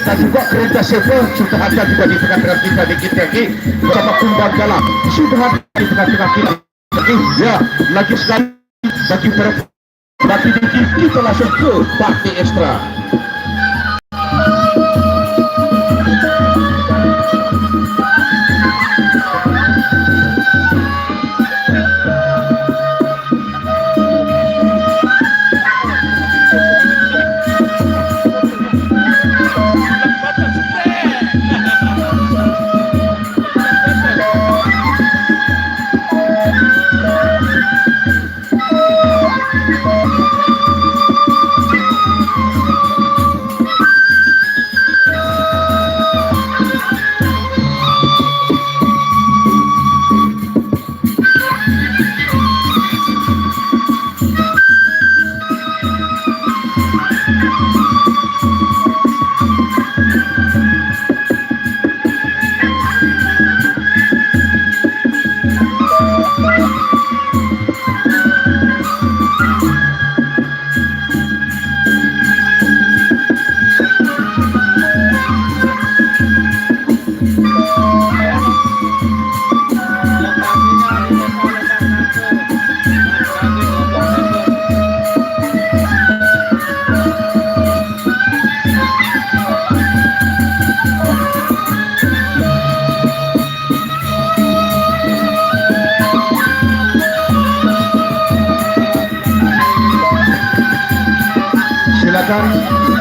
dan juga kereta sefer sudah ada juga di tengah-tengah kita dikit lagi bersama kumbang jalan sudah ada di tengah-tengah kita ya lagi sekali bagi para lagi dikit kita langsung ke parti ekstra.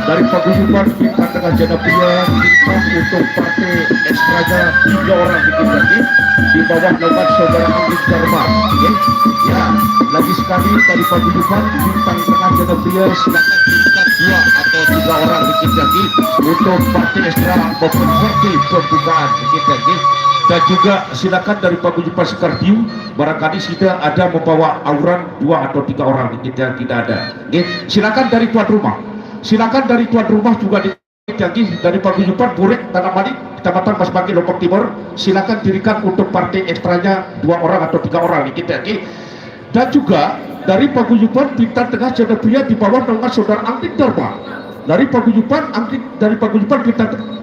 Dari paguyuban bintang tengah jana pria bintang untuk partai ekstranya 3 orang bikin lagi di bawah nomor saudara Anggit Dharma ya lagi sekali dari paguyuban bintang tengah jana pria silakan tingkat 2 atau 3 orang bikin lagi untuk partai ekstra maupun partai pembukaan bikin lagi dan juga silakan dari paguyuban Sekardiu barangkali sudah ada membawa auran 2 atau 3 orang kita tidak ada silakan dari tuan rumah. Silakan dari tuan rumah juga dijanji dari paguyuban Burek Tanah Malik Kecamatan Mas Bangki Lombok Timur silakan dirikan untuk partai ekstranya 2 orang atau 3 orang kita dan juga dari paguyuban Bintang Tengah Jana Pria di bawah naungan saudara Anggit Dharma dari paguyuban Bintang Tengah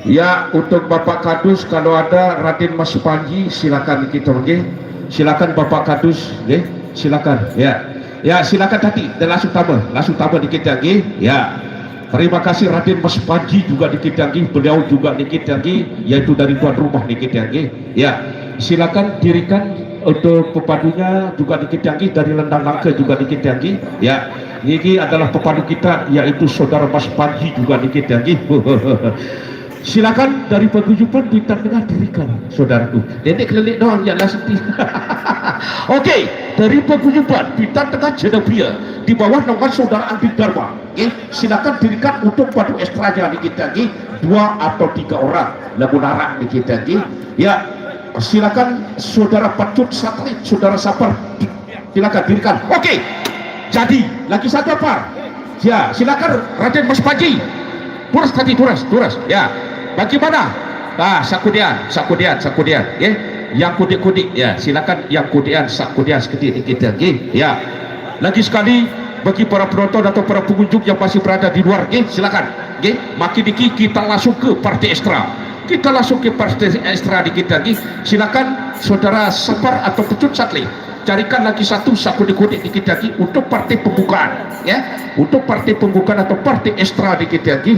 ya untuk Bapak Kadus kalau ada Raden Mas Panji silakan kita silakan Bapak Kadus silakan ya silakan tadi dan langsung tambah dikit lagi ya terima kasih Raden Mas Panji juga dikit lagi beliau juga dikit lagi yaitu dari tuan rumah dikit lagi ya silakan dirikan untuk pepadunya juga dikit lagi dari Lendang Langke juga dikit lagi ya ini adalah pepadu kita yaitu saudara Mas Panji juga dikit lagi silakan dari paguyuban Bintang Tengah dirikan saudaraku dedek kelilik doang ya lah sedih. Oke, dari paguyuban Bintang Tengah Jana Pria di bawah naungan saudara Anggit Dharma silakan dirikan untuk padu ekstranya dikit lagi 2 atau 3 orang lagu narak dikit lagi ya silakan saudara Pacut Satelit saudara Sapar silakan dirikan. Oke, jadi lagi satu apa ya silakan Raden Mas Panji turas ya bagaimana sakudian ya yang kudik ya silakan yang kudian sedikit lagi ya lagi sekali bagi para penonton atau para pengunjung yang masih berada di luar silakan makin dikit kita langsung ke partai ekstra dikit lagi silakan saudara Sapar atau Pecut Satli carikan lagi satu sakudik dikit lagi untuk partai pembukaan ya untuk partai pembukaan atau partai ekstra dikit lagi.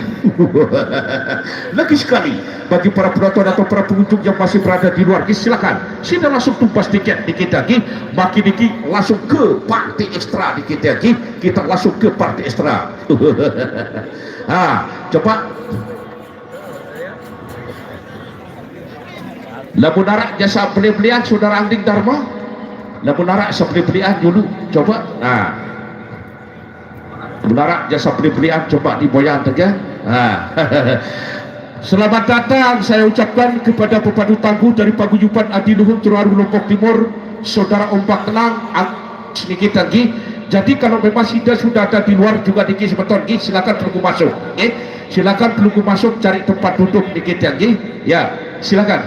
Lagi sekali bagi para penonton atau para pengunjung yang masih berada di luar silakan sudah langsung tumpas tiket dikit lagi makin dikit langsung ke partai ekstra dikit lagi kita langsung ke partai ekstra. Coba lamun narak jasa beli-belian saudara Anggit Dharma lamun narak beli-belian dulu coba menarak jasa beli-belian coba diboyan saja. Selamat datang saya ucapkan kepada pepadu tangguh dari paguyuban Adiluhur Terharu Lombok Timur saudara Ombak Tenang sedikit lagi. Jadi kalau memang sudah ada di luar juga dikit sebentar silakan tunggu masuk silakan tunggu masuk cari tempat duduk dikit lagi ya silakan.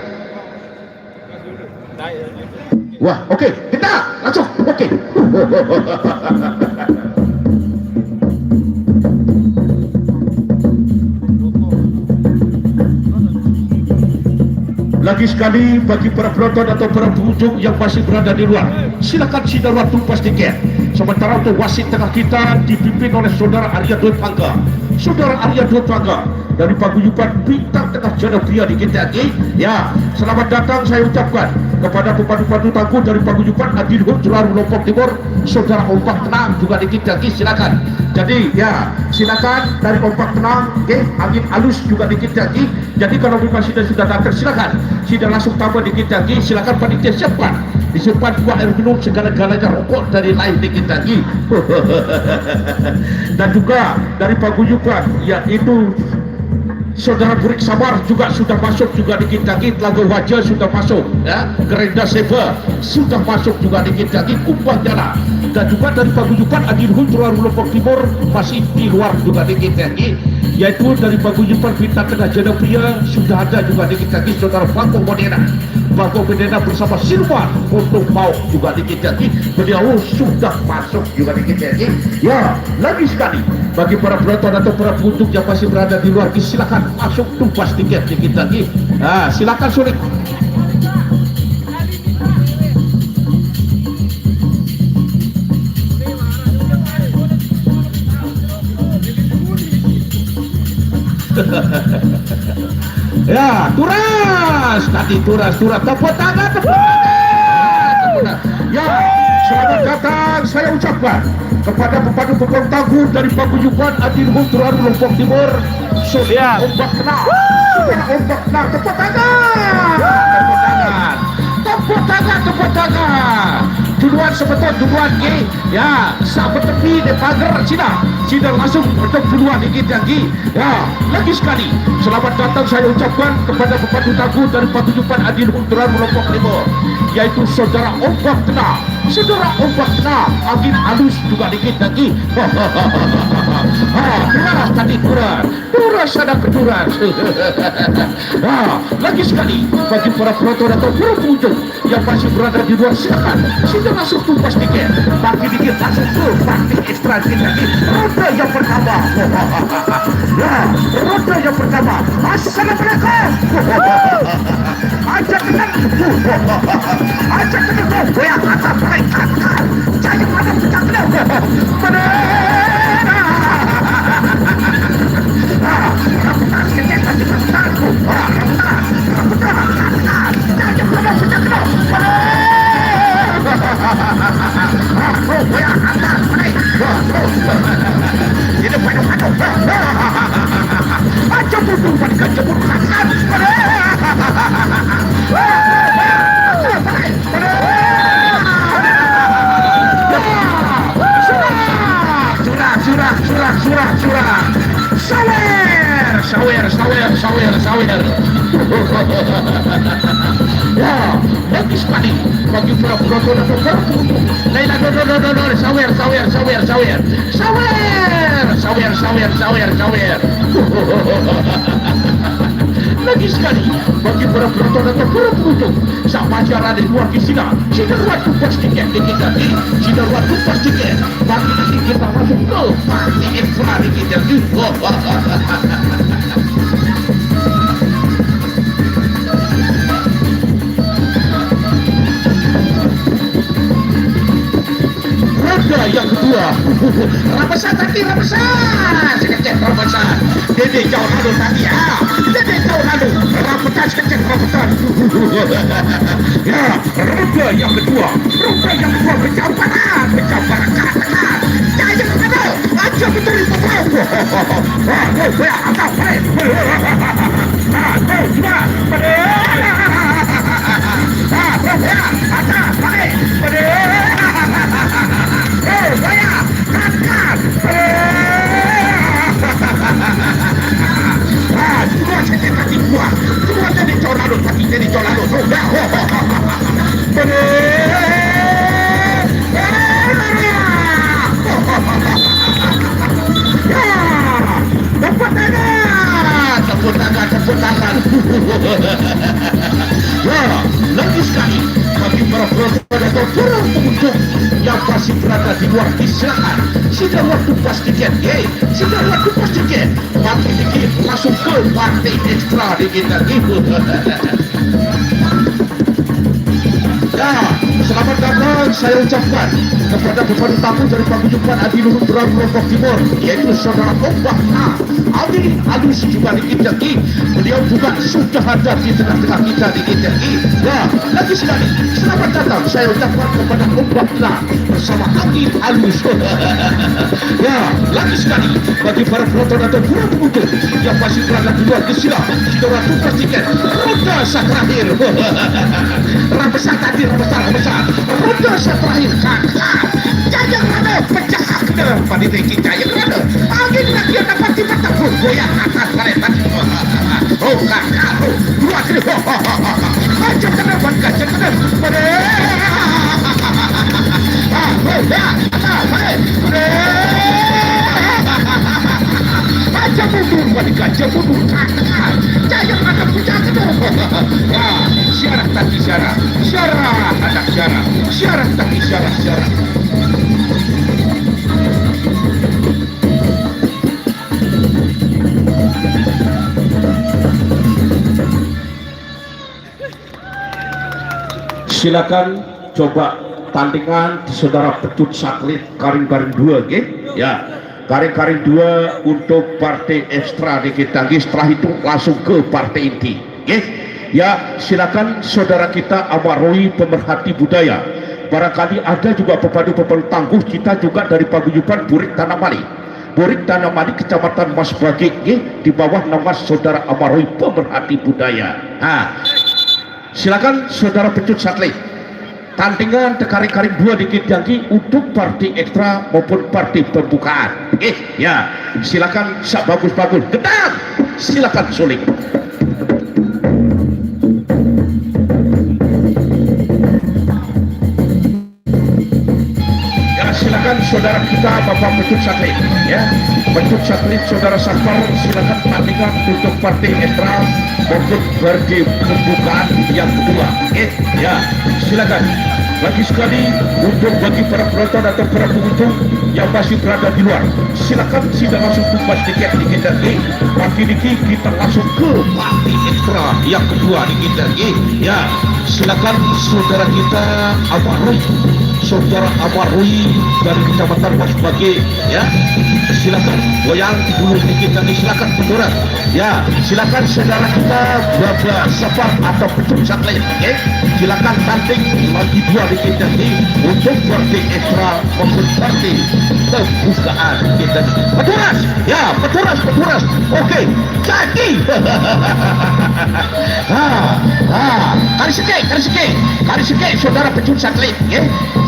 Wah oke, kita langsung Okey. Lagi sekali bagi para penonton atau para pengunjung yang masih berada di luar, silakan sidang waktu tumpas tiket. Sementara untuk wasit tengah kita dipimpin oleh saudara Arya Dwi Pangga. Saudara Arya Dwi Pangga dari paguyuban Bintang Tengah Jana Pria di KTAG. Ya, selamat datang saya ucapkan kepada pemandu-pemandu tangguh dari paguyuban Adiluhur Jelaru Lombok Timur, saudara Ombak Tenang juga di KTAG, silakan. Jadi ya, silakan dari Ombak Tenang, angin halus juga di KTAG. Jadi kalau memang sudah datang, silakan. Sudah langsung tambah di KTAG, silakan panitia siapkan. Disimpan dua air minum segala-galanya rokok dari lain di KTAG. Dan juga dari paguyuban yaitu saudara Burik Sabar juga sudah masuk juga di KTAG. Lagu Wajah sudah masuk ya. Gerenda Seva sudah masuk juga di KTAG. Kumbang Jala. Dan juga dari paguyuban Adiluhur Jelaru Lombok Timur masih di luar juga di KTAG, yaitu dari paguyuban Bintang Tengah Jana Pria sudah ada juga di KTAG saudara Bangkok Modena. Bangkok Modena bersama Silvan untuk mau juga di KTAG, beliau sudah masuk juga di KTAG. Ya, lagi sekali bagi para penonton atau para pengunjung yang masih berada di luar, silakan masuk tumpas tiket di KTAG. Nah, silakan sulit. Ya, turas tadi turas tepuk tangan. Ya, selamat datang saya ucapkan kepada pemandu-pemandu tangguh dari paguyuban Adiluhur Jelaru Lombok Timur, saudara Ombak Tenang. Saudara Ombak Tenang, tepuk tangan. Tepuk tangan. Duluan sebetul duluan ya, sahabat tepi di pagar Cina langsung untuk duluan dikit lagi ya. Lagi sekali selamat datang saya ucapkan kepada pemandu tangguh dari paguyuban Adiluhur Jelaru Lombok Timur, yaitu saudara Ombak Tenang. Saudara Ombak Tenang, angin halus juga dikit lagi. Turas tadi turas ada keturas. Lagi sekali bagi para penonton atau para pengunjung yang masih berada di luar, silakan sudah langsung tumpas tiket. Bagi dikit langsung tuh party ekstra dikit lagi. Roda yang pertama. Ya, roda yang pertama. Assalamualaikum. Ajak kenal. Ajak kenal. Ya, kata mereka. Jangan pada pecah kenal. Pada. Rambutan sekejap lagi bertaku. Rambutan. Jangan pada pecah kenal. Pada. Ini padu-padu. Jemput pada jemput kasan. Surah. Sawer. Ya, lagi sekali bagi para penonton atau para pengunjung. Laila, sawer. Lagi sekali bagi para penonton atau para pengunjung sama acara di luar di sini, sudah buat tumpas tiket di kita ini, sudah buat tumpas tiket. Bagi nanti kita masuk ke party ekstra di kita ini. Roda yang kedua, rapesan sekecil rapesan. Dede jauh lalu tadi ya, rapesan sekecil rapesan. Ya, roda yang kedua berjauh barat katakan. Jangan kena, aja betul itu bro. Ya, agak baik. Semua jadi tornado, tapi jadi tornado. Tepuk di luar silakan. Sudah waktu pas tiket, sudah waktu pas tiket. Partai dikit langsung ke partai ekstra dikit lagi. Ya, selamat datang saya ucapkan kepada pemandu tamu dari paguyuban Adi Luhur Berang Lombok Timur, yaitu saudara Ombak Adi Alus juga dikit lagi. Beliau juga sudah ada di tengah-tengah kita dikit lagi. Ya, lagi sekali selamat datang saya ucapkan kepada Ombak bersama Adi Alus. Ya, lagi sekali bagi para penonton atau para pengunjung yang masih berada di luar kesila, saudara tugas tiket roda terakhir. Rabesar tadi, rabesar roda terakhir kakak jajang rada pecah ke panitia kita yang rada angin lagi ada pasti mata goyang atas kereta. Oh kakak dua kali macam kenapa kacang pada macam mundur wanita mundur kakak jajang rada pecah ke ya syarat tadi syarat anak syarat tadi syarat. Silakan coba tandingan di saudara Pecut Satelit Karing-Karing 2 ya. Karing-Karing 2 untuk partai ekstra dikit lagi, setelah itu langsung ke partai inti ya. Silakan saudara kita Amaroi pemerhati budaya. Barangkali ada juga pemandu tangguh kita juga dari paguyuban Burik Tanamali Kecamatan Mas Bagik di bawah nama saudara Amaroi pemerhati budaya. Silakan saudara Pecut Satelit tandingan Karing-Karing 2 dikit lagi untuk partai ekstra maupun partai pembukaan ya. Silakan bagus-bagus gedang, silakan suling. Silakan saudara kita Bapak Pecut Satelit ya. Pecut Satelit saudara Safar, silakan tandingan untuk partai ekstra maupun partai pembukaan yang kedua ya. Silakan lagi sekali untuk bagi para penonton atau para pengunjung yang masih berada di luar, silakan sudah langsung tumbas tiket di kita pagi ini kita langsung ke partai ekstra yang kedua di kita ya. Silakan saudara kita saudara Amaroi dari Kecamatan Mas Bagik ya. Silakan goyang dulu dikit lagi, silakan penduran ya. Silakan saudara kita Bapak Safar atau Pecut Satelit silakan tanding lagi dua dikit lagi untuk partai ekstra maupun partai pembukaan kita. Peturas ya, peturas oke jadi. Kali sekali saudara Pecut Satelit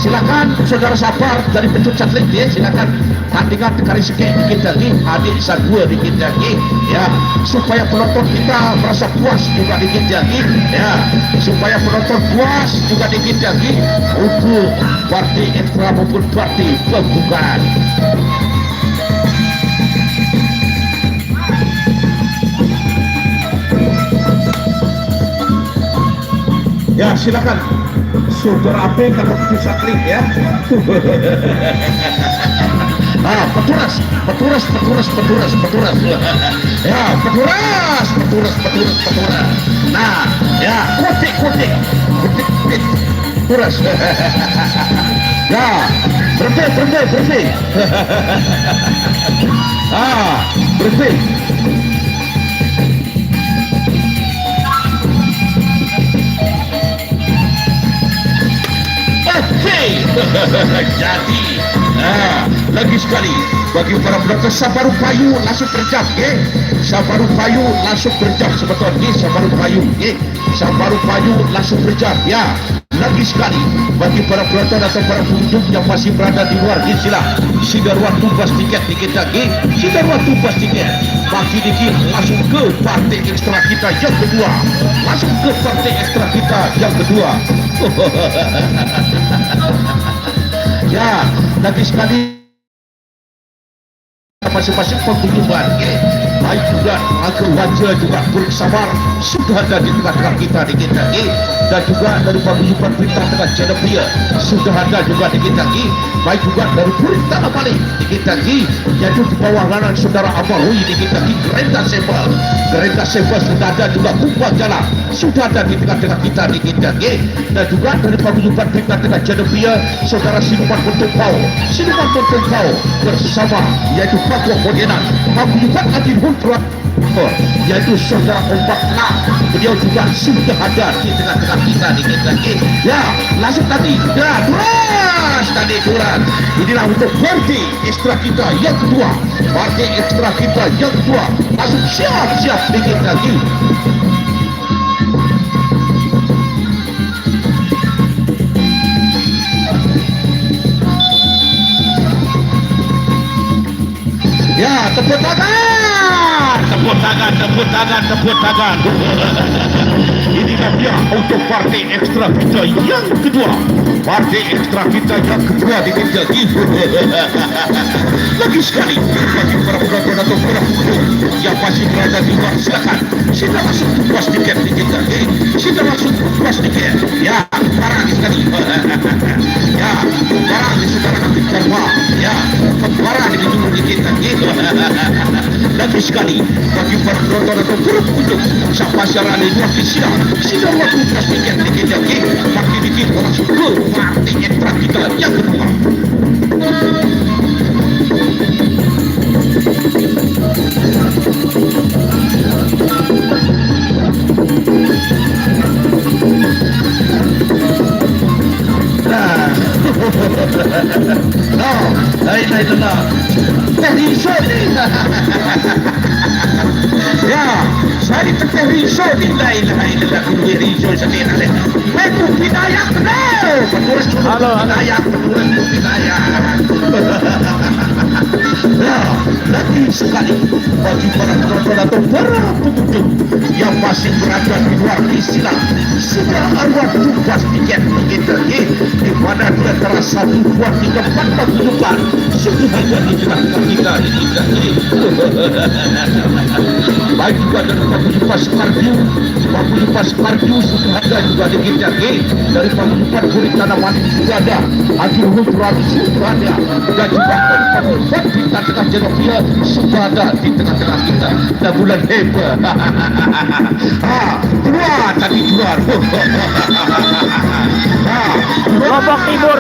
silakan saudara Safar dari Pecut Satelit silakan tandingan kali sekali dikit lagi hadir bisa dua dikit lagi ya, supaya penonton kita merasa puas juga dikit lagi ya, supaya penonton puas juga dikit lagi untuk partai ekstra maupun partai pembukaan. Ya silakan saudara apa kalau Pecut Satelit ya. Peturas ya, peturas nah ya, kutik peturas ya, berhenti berhenti. Jadi lagi sekali bagi para penonton Sabaru Payu langsung berjam Sabaru Payu langsung berjam sebetulnya Sabaru Payu langsung berjam ya. Lagi sekali bagi para penonton atau para pengunjung yang masih berada di luar sila sidar waktu pas tiket dikit lagi, sidar waktu pas tiket pagi dikit langsung ke partai ekstra kita yang kedua, langsung ke partai ekstra kita yang kedua. Ya lagi sekali masing-masing pengumuman baik juga Raja Raja juga Purik Samar sudah ada di tengah-tengah kita di kita ini, dan juga dari paguyuban Perintah dengan Channel Pria sudah ada juga di kita ini, baik juga dari Purik Tanah Balik di kita ini, yaitu di bawah lanan saudara Amarui di kita ini, Gerenda Sempel sudah ada juga Kumpul Jalan sudah ada di tengah-tengah kita di kita ini, dan juga dari paguyuban Perintah dengan Channel Pria saudara Siluman Bentukau bersama yaitu Pakuah Pontianak, paguyuban Adil Hultra yaitu saudara Ombak Nak, beliau juga sudah ada di tengah-tengah kita di kita ini. Ya, langsung tadi, ya, duras tadi duran. Inilah untuk parti ekstra kita yang kedua, langsung siap-siap di kita ini. Ya, tepuk tangan. Inilah dia untuk partai ekstra kita yang kedua. Di meja ini. Lagi sekali bagi para penonton atau para pengunjung yang masih berada di luar, silakan kita masuk puas tiket di kita ini. Ya, parah sekali. Ya, parah di saudara nanti karma. Ya, parah di gedung di kita ini. Lagi sekali bagi para penonton atau para pengunjung sang pasaran di luar Sina waktu puas tiket di kita ini. Makin dikit orang suka partai ekstra kita yang kedua. Ya, saya tetap risau di lain risau sendiri. Menurut hidayah, menurut hidayah. Ya, lagi sekali bagi para penonton atau para pengunjung yang masih berada di luar Islam, sudah arwah tugas tiket kita ini, di mana dia terasa 2, 3, 4 paguyuban sudah ada di tengah-tengah kita ini. Baik juga dari paguyuban Skarpiu sudah ada juga di kita ini, dari paguyuban Purik Tanah Balik sudah ada, Adil Hultra sudah ada, dan juga dari paguyuban Perintah dengan Channel Pria sudah ada di tengah-tengah kita. Dan bulan hebat. Keluar.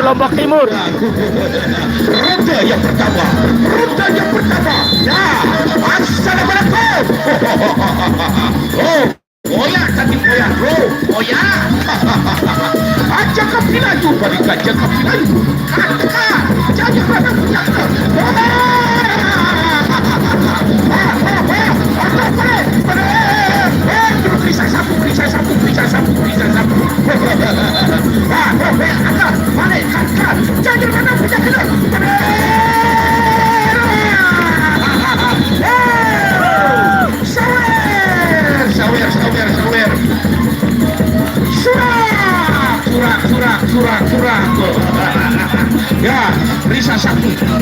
Lombok Timur. Ronde yang pertama. Ya, assalamualaikum. Ya tadi bro. Ya. Ajak kapilayu, balikan ajak kapilayu. Katakan, jangan mana punya. Perisa sapu. Balik, kan. Jangan mana punya kena. Sawer. Curang. Ya, perisa sapu dulu.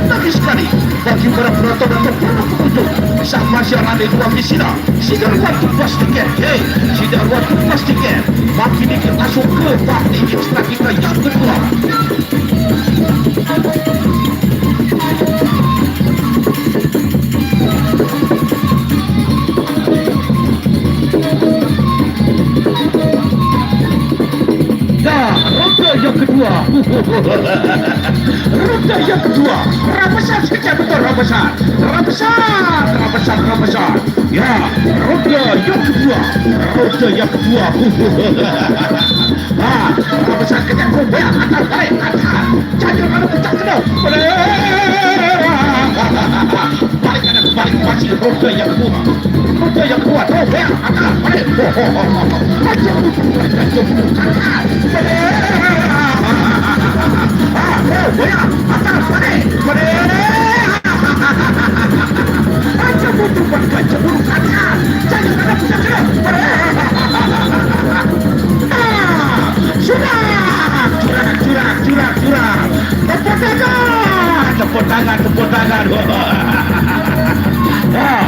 Tapi sekali bagi para penonton dan para pengunjung sang masyarakat di luar Sina, sidar waktu pas tiket. Makin dikit masuk ke partai ekstra kita yang kedua. Ronde yang kedua. Rampasan sekian betul rampasan. Ya, ronde yang kedua. Rampasan kenyang kumpul atas baik atas. Jangan mana pecah kena. Balik kanan, balik masih ronde yang kedua. Tuh, ya, atas balik. Macam tepuk tangan, tepuk tangan. Ya,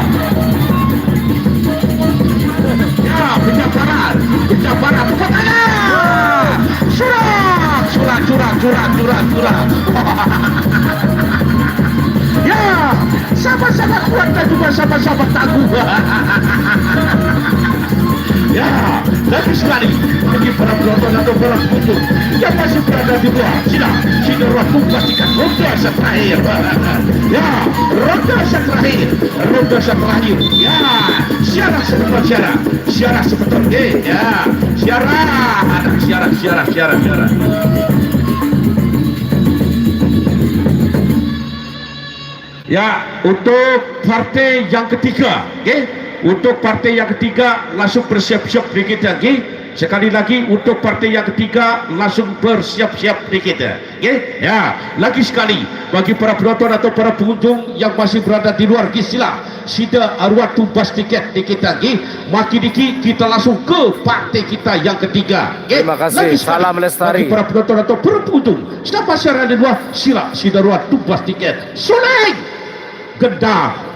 ya, pencaparan, tepuk tangan. Curang. Ya, sama-sama kuat dan juga sama-sama tangguh. Ya, lagi sekali bagi para penonton atau para pengunjung yang masih berada di luar, sini waktu pastikan ronda terakhir. Ya, ronda terakhir. Ya, siaran sebentar. Ya, siaran. Ya, untuk partai yang ketiga, untuk partai yang ketiga langsung bersiap-siap dikit lagi. Sekali lagi untuk partai yang ketiga langsung bersiap-siap dikit. Ya, lagi sekali bagi para penonton atau para pengunjung yang masih berada di luar, sida arwah tumbas tiket dikit lagi. Makin dikit kita langsung ke partai kita yang ketiga. Terima kasih. Salam Lestari. Bagi para penonton atau para pengunjung, siapa masyarakat di luar, sida arwah tumbas tiket. Soleh Gendang.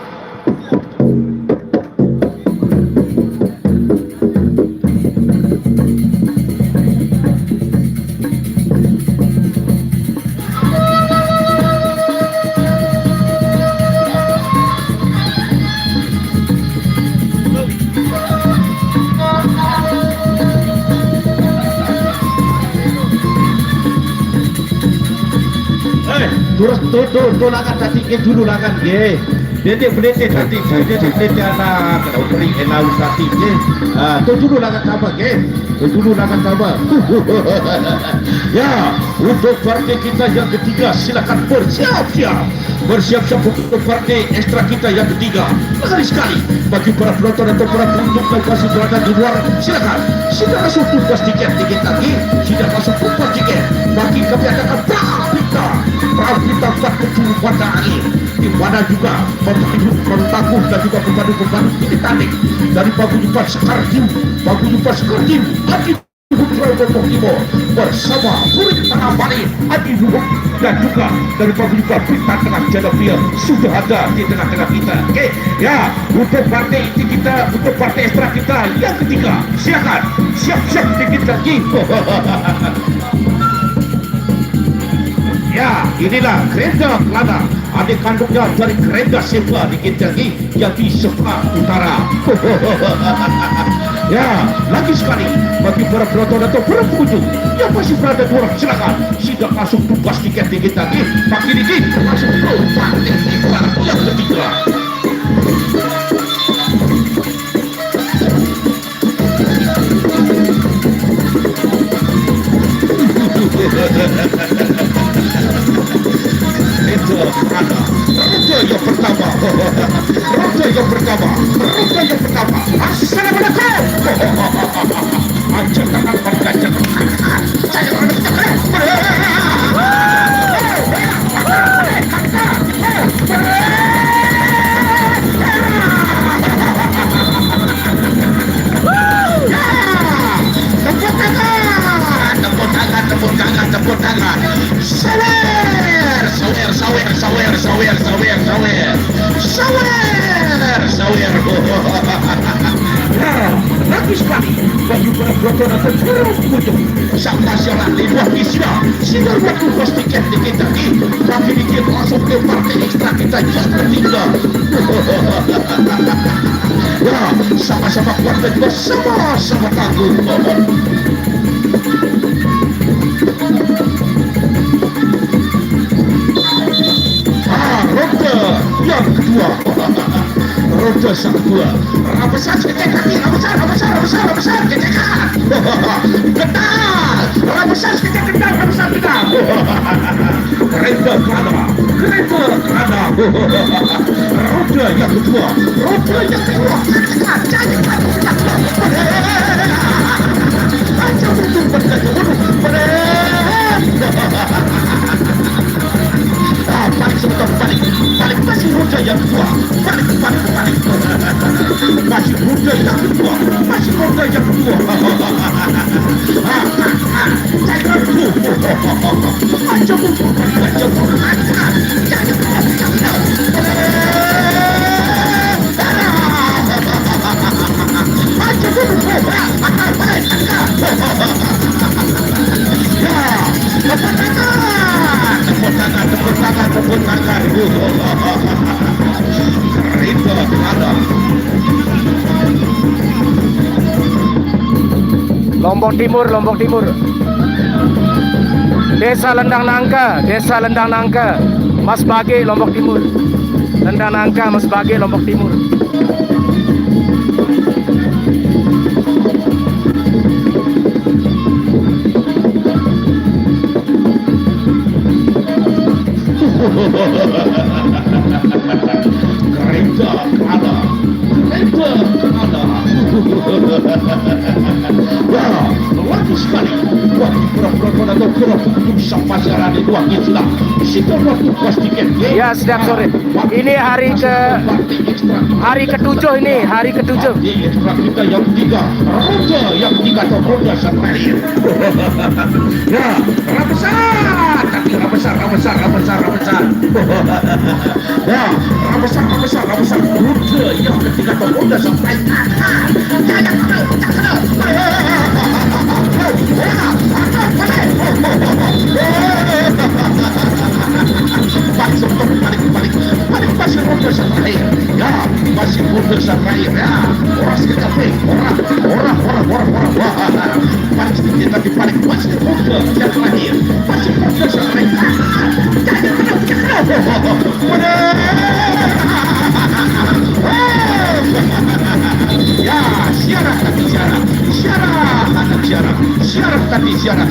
Tuh lakan tadi ke dulu lakan ye. Dia pelete tadi, dia pelete anak kau beri elau tadi ye. Tuh dulu lakan sabar ke. Ya, untuk partai kita yang ketiga silakan bersiap-siap untuk partai ekstra kita yang ketiga. Sekali bagi para penonton atau para pengunjung yang masih berada di luar, silakan masuk tugas tiket lagi, masuk tugas tiket. Bagi kami akan kita buat kecil pada akhir, di mana juga pembantu dan juga pembantu ini tadi dari Paguyuban Sekardim Adi Putra Bogor Timur bersama Murid Tanabali Adi Luhuk dan juga dari Paguyuban Bintang Tengah Jadapia sudah ada di tengah-tengah kita. Ya, untuk partai kita, untuk partai ekstra kita yang ketiga, silakan siap-siap dikit lagi. Ya, inilah kereta Kelana, adik kandungnya dari kereta Sepa di Kentucky yang di sebelah utara. Ya, lagi sekali bagi para penonton atau para pengunjung yang masih berada di luar, silakan sudah masuk tugas tiket di Kentucky. Makin ini masuk ke partai yang ketiga. Rute yang pertama. Assalamualaikum. Anjir tangan bergajah. Saya tepuk tangan. Sawer. Lagi sekali bagi para penonton atau para pengunjung sama siaran di luar sini waktu pos tiket di kita tapi dikit langsung ke partai ekstra kita yang ketiga. Ya, sama-sama kuat dan juga sama-sama tangguh. Ronde yang kedua. Ronde sang kedua. Rabesar kecek kaki, rabesar kecek kaki. Gedal. Rabesar kecek gedal. Kereta Kelana. Ronde yang kedua. Balik masih roda yang kedua. Balik masih roda yang kedua. Saya dulu macam Lombok Timur, Lombok Timur. Desa Lendang Nangka, Desa Lendang Nangka, Mas Bage, Lombok Timur. Lendang Nangka, Mas Bage, Lombok Timur. Kereta ada, kereta ada. Wah, luar sekali. Wah, pura-pura atau pura-pura sampai jalan di dua Islam. Situ waktu pastikan. Ya, setiap sore. Ini hari ketujuh ini, hari ketujuh. Di ekstra kita yang tiga, roda yang tiga atau roda sampai. Ya, rabesar, tapi rabesar. Ya, rabesar. Roda yang ketiga atau roda sampai. Balik masih roda sampai. Ya, masih roda sampai. Ya, orang sekali, orang. Balik sedikit tapi balik masih roda yang terakhir. Masih roda sampai. Ya, siaran tapi siaran.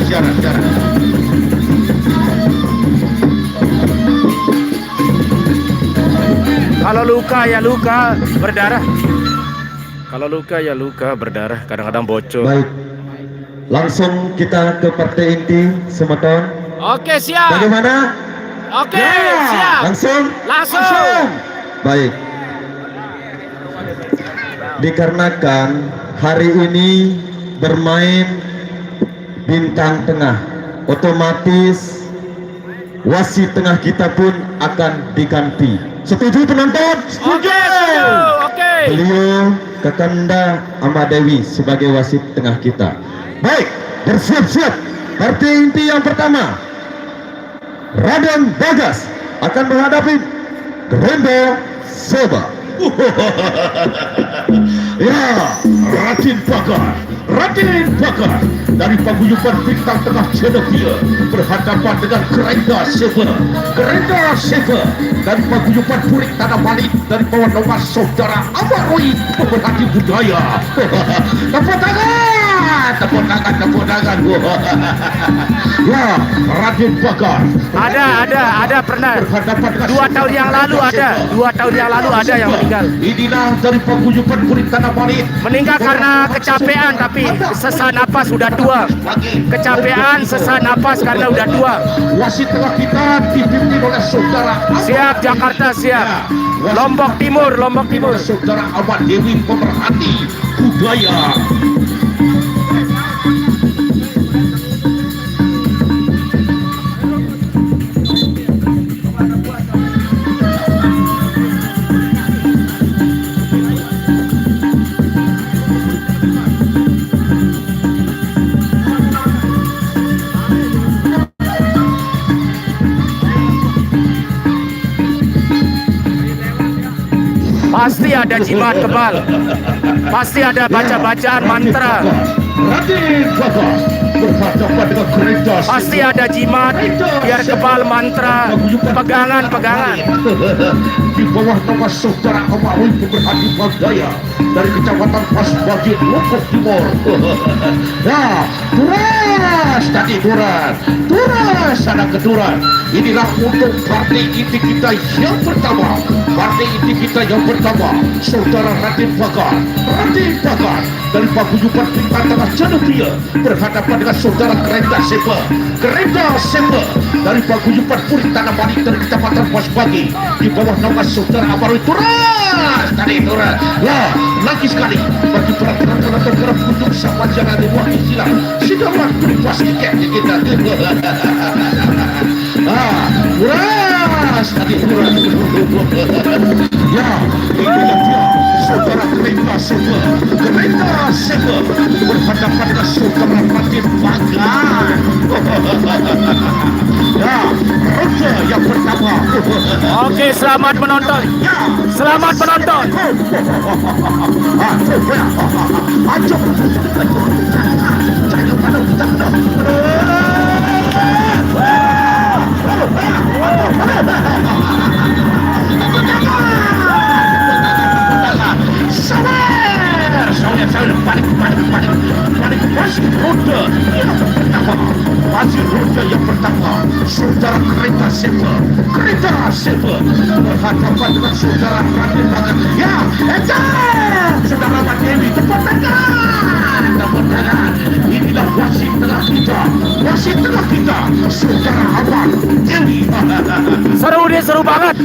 Kalau luka ya luka berdarah. Kalau luka ya luka berdarah, kadang-kadang bocor. Baik, langsung kita ke partai inti Semeton. Oke, siap. Bagaimana? Oke, siap. Langsung. Baik. Dikarenakan hari ini bermain bintang tengah, otomatis wasit tengah kita pun akan diganti. Setuju penonton? Oke. Beliau Kakanda Amadewi sebagai wasit tengah kita. Baik, bersiap-siap. Partai inti yang pertama, Raden Bagas akan menghadapi Gerendo Seba. Ya, Raden Bakar dari paguyuban bintang tengah Cenobia berhadapan dengan Gerenda Seva dari paguyuban Purik Tanah Balik dari bawah nomor saudara Amaroi pemerhati budaya. Tepuk tangan. Ya, Raden Bakar. Ada pernah. 2 tahun yang lalu ada yang meninggal. Inilah dari paguyuban Purik Tanah Balik. Meninggal karena kecapean, tapi sesak napas sudah tua. Kecapean, sesak napas karena udah tua. Wasit tengah kita dipimpin oleh saudara Siap Jakarta, siap. Lombok Timur. Saudara Ahmad Dewi pemerhati budaya. Pasti ada jimat kebal. Pasti ada baca-bacaan mantra. Raden Bakar berhadapan dengan Gerenda Seva. Pasti ada jimat biar kebal mantra, pegangan. Di bawah nama saudara Amaroi pemerhati budaya dari kecamatan Pasbagi, Lombok Timur. Nah, Duras ada keduran. Inilah untuk partai inti kita yang pertama. Saudara Raden Bakar dari paguyuban bintang tengah Cenobia berhadapan dengan saudara Gerenda Seva dari paguyuban Purik Tanah Balik dari kecamatan Pasbagi di bawah nama saudara Amaroi. Duras. Ya, lagi sekali bagi peraturan atau untuk sama jalan di luar Islam. Sudah waktu dipastikan kita. Duras. Ya, itulah dia saudara Gerenda Seva berhadapan dengan saudara Raden Bakar. Ya, roda yang pertama. Oke, selamat menonton. Selamat menonton. Masih roda yang pertama, saudara kereta silver berhadapan dengan saudara Raden Banget. Ya, saudara Mat Dewi, tepuk tangan. Inilah wasit tengah kita, saudara Abang Dewi. Seru dia, seru banget.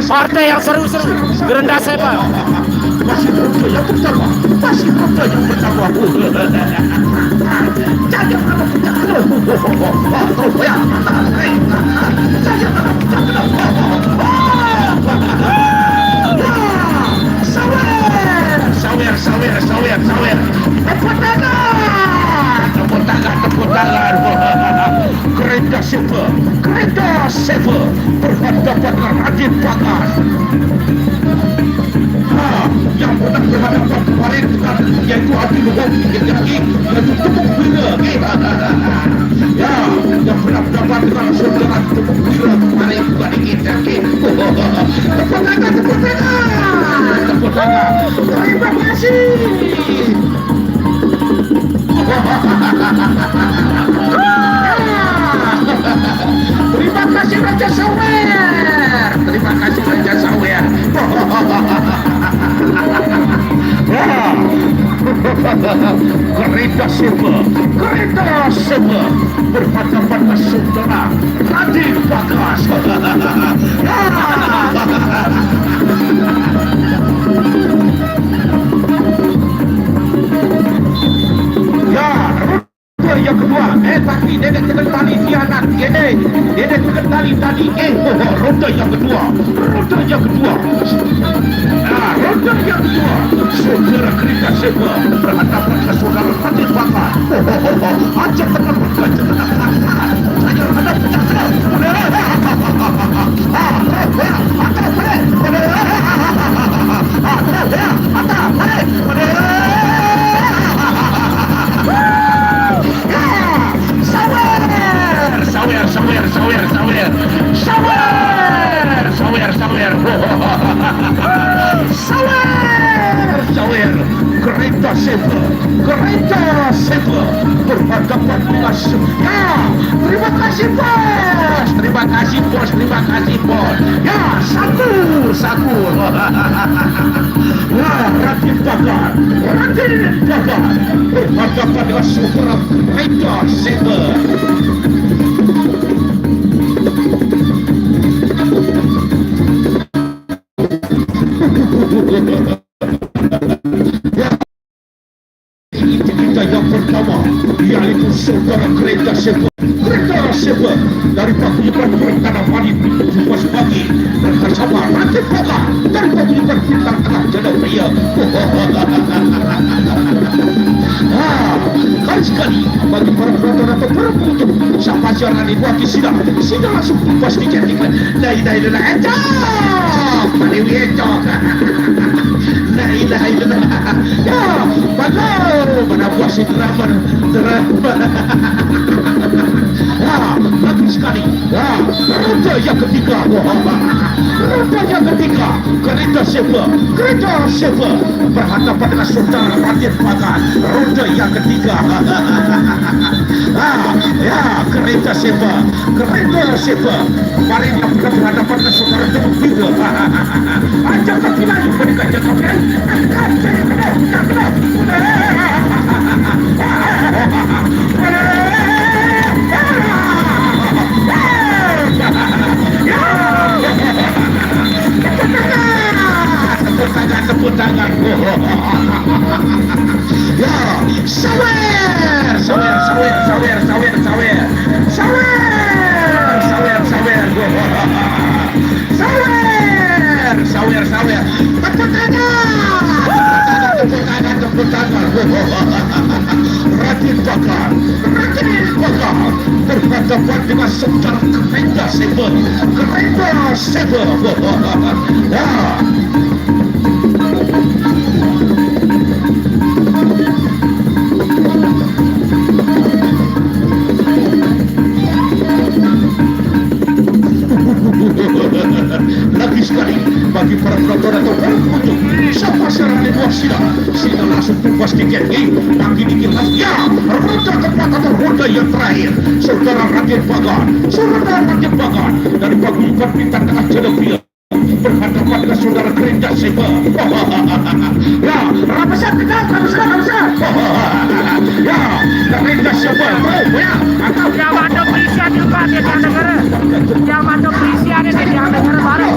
Partai yang seru-seru. Gerenda Sepa. Masih roda yang pertama. Sawer. Tepuk tangan. Kereta silver berhadapan dengan Raden Banget. Yang pernah berhadapan kemarin dengan yaitu Abdi Luhut yaitu Tepuk Bira. Ya, yang pernah berhadapan dengan saudara Tepuk Bira kemarin juga kita. Tepuk tangan. Terima kasih. Terima kasih Raja Sawer. Kereta silver berhadapan dengan saudara Raden Bagas. Ya, roda yang kedua. Tapi Dedek tekan tali hianat. Dedek tekan tali tadi. Roda yang kedua. Roda yang kedua. Saudara kereta silver berhadapan dengan saudara Raden Bagas. Ajak tekan Sawer. Kereta silver berhadapan dengan terima kasih bos. Ya, sakur. Raden Bagas berhadapan dengan saudara kereta silver. Kita yang pertama yaitu saudara kereta silver dari paguyuban Pertana Padi Jumas Pagi bersama Raden Bagas dari paguyuban Bintang Tengah Jadau Pria. Kali sekali bagi para penonton atau para pengunjung siapa siaran dibuat di sidang langsung pasti jadikan la ilaha illallah la ilaha illallah. Ya, mana buah si drama. Bagus sekali. Roda yang ketiga. Kereta silver berhadapan dengan saudara Raden Bagas. Roda yang ketiga. Kereta silver. Mari kita berhadapan dengan saudara Tepuk Bira. Ajak kaki lagi mendekat jatuh. Tepuk tangan. Ya, sawer. Tepuk tangan. Raden Bagas berhadapan dengan secara kereta saber. Ya. Lagi sekali bagi para penonton atau para pengunjung, siapa serangan wasit sila langsung tumbas tiket bagi dikit ya roda keempat atau roda yang terakhir saudara Raden Bagan dari paguyuban bintang tengah Jodopia berhadapan dengan saudara Kerenda Seba. Ya, rapasan ya, Kerenda Seba. Ya, atau Yang mana perisian juga dia yang negara. Yang mana perisian dia yang negara baru.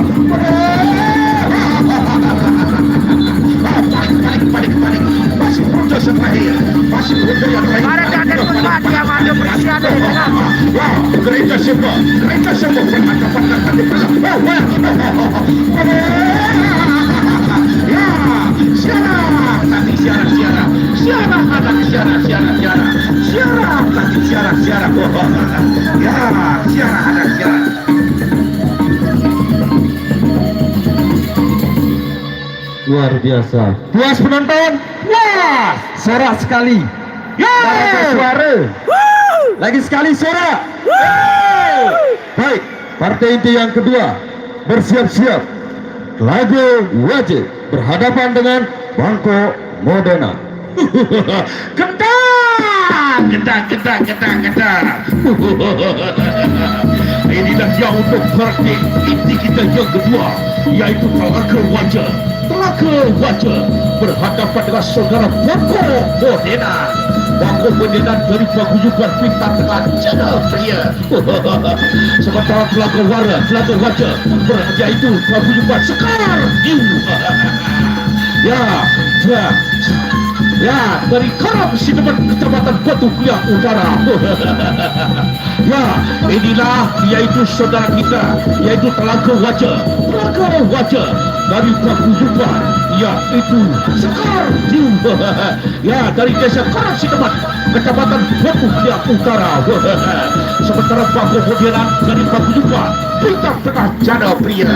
balik masih roda yang terakhir Ada dan tempat yang mana perisian dia dengan. ya, Kerenda Seba berhadapan dengan ya, siara tadi siara Luar biasa. Puas penonton? Puas. Sorak sekali. Suara. Lagi sekali sorak. Baik, partai inti yang kedua bersiap-siap. Lagu wajib berhadapan dengan Bangko Modena. Ketang. Inilah yang untuk partai inti kita yang kedua, yaitu Telaga Wajah berhadapan dengan saudara Bangko Modena dari paguyuban bintang tengah Jodopia. Sementara Telaga Wajah yaitu paguyuban Sekar New. Ya, dari Karang Sidemen Kecamatan Batu Piang Utara. Ya, inilah yaitu saudara kita, yaitu Telaga Wajah dari paguyuban yaitu Sekar New. Ya, dari desa Karang Sidemen Kecamatan Batu Piang Utara. Sementara Bangko Modena dari paguyuban bintang tengah Jodopia.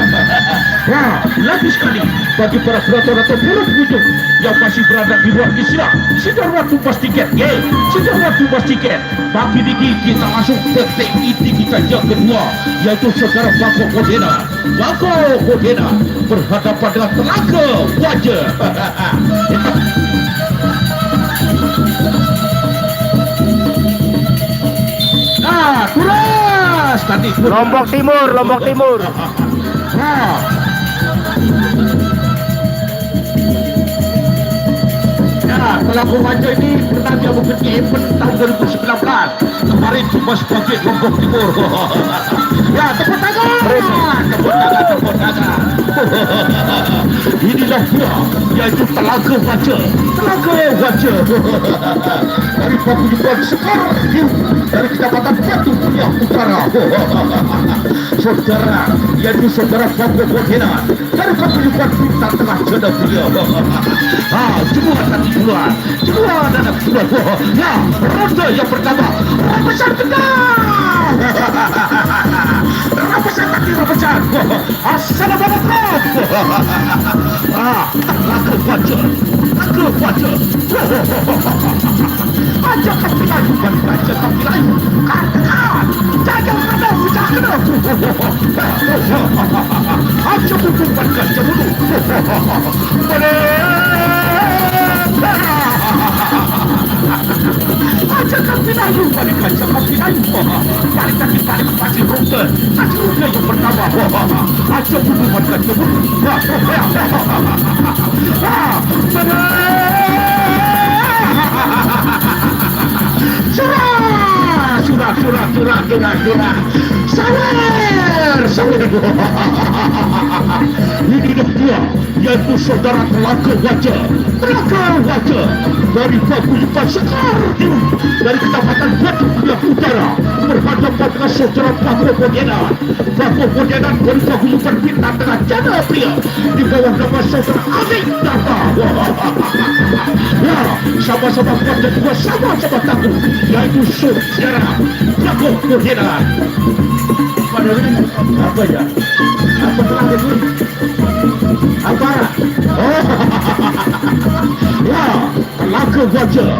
Wah, lagi sekali bagi para penonton atau para pengunjung yang masih berada di luar istilah sudah waktu pas tiket, bagi diki kita langsung ke inti kita yang kedua, yaitu saudara Bangko Modena berhadapan dengan Telaga Wajah. Nah, turas tadi Lombok Timur. Nah. Ya, Telaga Wajah ini pernah dia bekerja event tahun 2019. Kemarin cuma sebagai Lombok Timur. Ya, tepuk tangan. Inilah dia, yaitu Telaga Wajah dari paguyuban Sekar New dari Kecamatan Batu Piang Utara. Saudara, yaitu saudara Bangko Modena dari paguyuban bintang tengah Jodopia. Semua tadi keluar dan keluar. Ya, ronde yang pertama rampasan tengah. Rampasan. Assalamualaikum. Telaga Wajah. Ajak kaki layu. Katakan, jangan ada ucap kena. Ajak bukan gajah dulu. Ajak kaki layu. Balik pasir rute. Kasih rute yang pertama. Ajak bukan gajah dulu. Curah. Sawer. Ini dia, yaitu saudara Telaga Wajah dari paguyuban Sekar New dari Kecamatan Batu Piang Utara berhadapan dengan saudara Paku Pontianak dari paguyuban bintang tengah Jana Pria di bawah nama saudara Adik Dharma. Ya, sama-sama kuat dan juga sama-sama takut, yaitu saudara Paku Pontianak. Apa ya? Apa telah itu? Apa? Oh, ya, Telaka wajah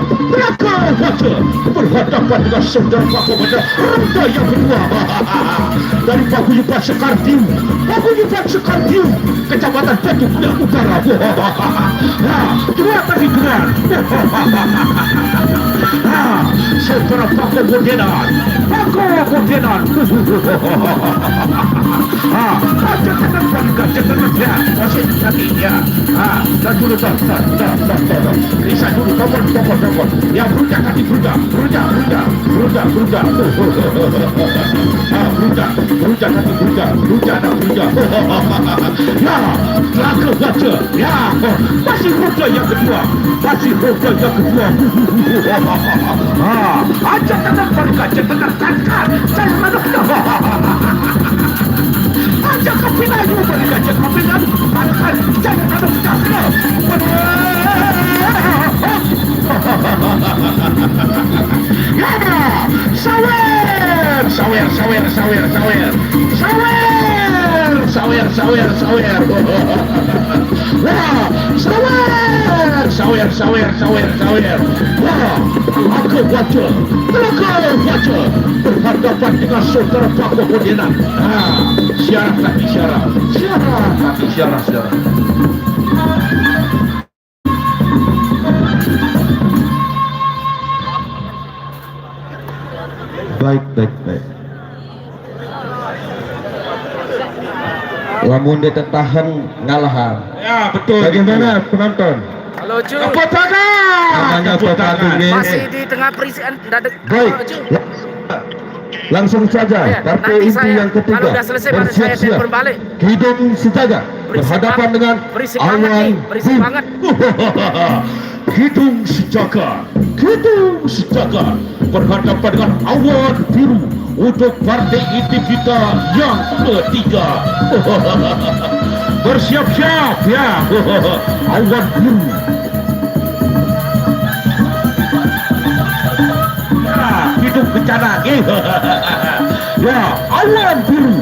berhadapan dengan saudara Paku pada ronda yang kedua dari paguyuban Sekartiu, Kecamatan Batu Kuda Utara. Dua tadi gelar. Saudara Paku Pontianak. Gajah tenang ya, masih lagi ya. Dan dulu tak. Bisa dulu topon. Ya beruja kaki beruja kaki beruja. Ya, Telaka wajah. Ya, masih roda yang kedua. Aja tenang gajah tenang kan. Saya manuk. Aja kapinan you balik aja kapinan. Makan jangan manuk kakak. Ya, sawer. Wah, Telaka wajah berhadapan dengan saudara Paku Pontianak. Syarat. Baik. Lamun dia tertahan ngalahan. Ya, betul. Bagaimana penonton? Halo Cu, Tepuk tangan. Namanya Tepuk tangan. masih di tengah perisian. Baik. Halo, Cu. Langsung saja Ya, partai nanti inti saya, yang ketiga kalau udah selesai baru saya telepon balik. Hidung Sejaga berhadapan dengan Berisik banget Awan nih, berisik Biru. banget. Hidung Sejaga berhadapan dengan Awan Biru untuk partai inti kita yang ketiga. Bersiap-siap ya. Awan Biru. Hidung bencana. Ya, Awan Biru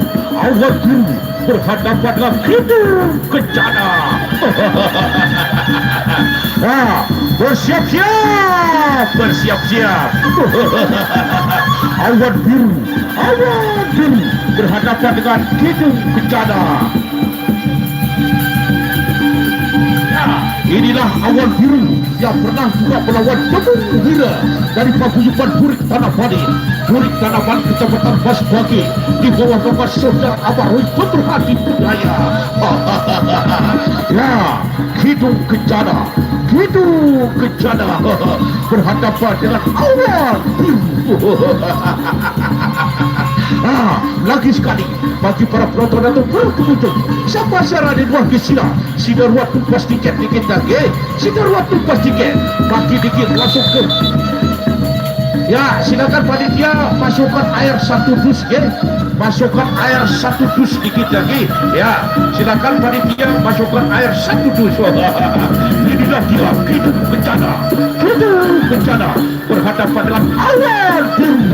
berhadapan dengan hidung bencana. Bersiap-siap. Awan Biru berhadapan dengan hidung bencana. Inilah Awan Biru yang pernah juga melawan Tepung Hira dari paguyuban Burik Tanah Bali Kecamatan Basbagi di bawah nama saudara Abaroy Pemerhati Budaya. Ya, hidung kencana berhadapan dengan Awan Biru. Lagi sekali bagi para penonton atau para pengunjung, siapa siaran di luar kesina sinar waktu pas tiket lagi, bagi dikit langsung ke. Ya, silakan panitia masukkan air 1 dus masukkan air 1 dus dikit lagi. Ya, silakan panitia masukkan air 1 dus. Inilah dia hidung bencana berhadapan dengan Awan Biru.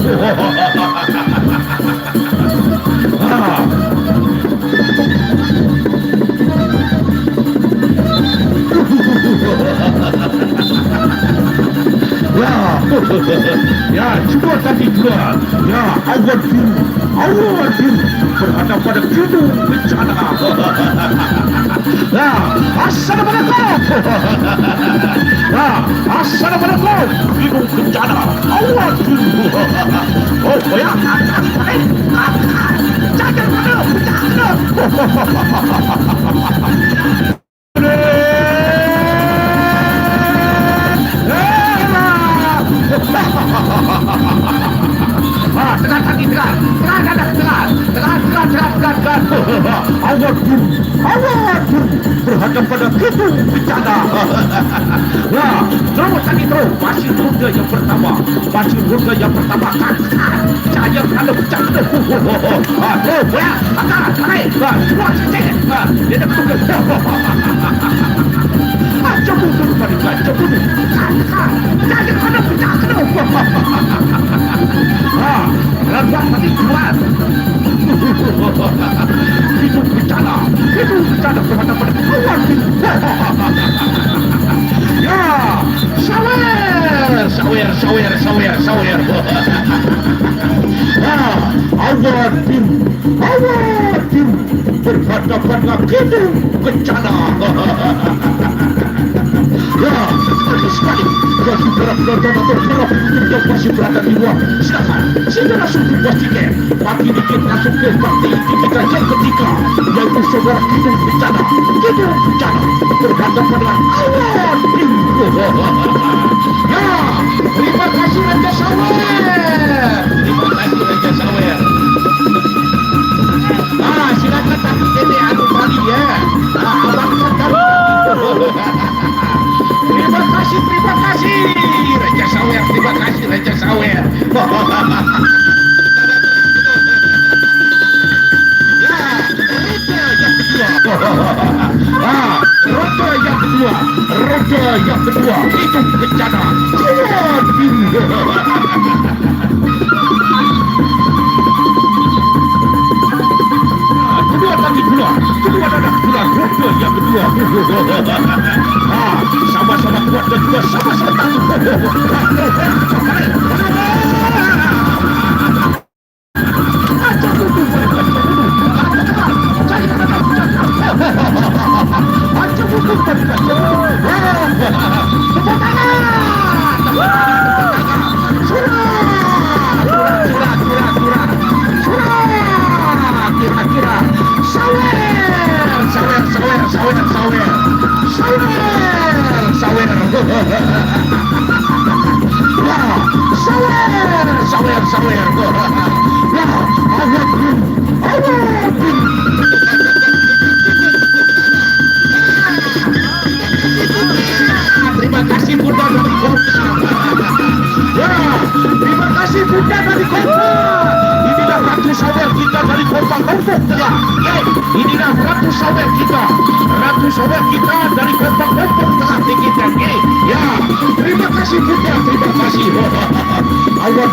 Ya, cuma tadi dua. Ya, Awan Biru berhadapan dengan hidung bencana. Ya, assalamualaikum. Hidung bencana Awan Biru. Oh ya, jangan bencana. Tengah kaki tegar. Awat berhadap pada gedung bencana. Wah, terus lagi terus. Masih roda yang pertama. Cahaya kalau bencana. Terus ya, atas, naik, semua cek. Dia dah tunggu. Coba dulu mereka, coba dulu. Cahaya kalau bencana. Lepas tadi keluar. Itu bencana berhadapan pada kawan. Ya, sawer. Awatin berhadapan dengan gedung bencana. Ya, bagus sekali. Masih berada di luar. Silakan, sehingga langsung dibuat tiket. Pagi dikit langsung ke partai kita yang ketiga, yaitu saudara gedung bencana berhadapan dengan awan. Ya, terima kasih Raja Sawer. Silakan tadi ini anu tadi ya. Abang kata. Terima kasih Raja Sawer. Roda yang kedua itu bencana. Kedua roda yang kedua. Sama-sama kuat dan juga sama-sama takut. Kira-kira terima kasih Bunda dari kota. Terima kasih Bunda dari kota. Inilah Ratu Sawer kita dari kota Lombok. Inilah Ratu Sawer kita dari kota Lombok telah dikitkan. Ya, terima kasih Bunda, terima kasih. Awal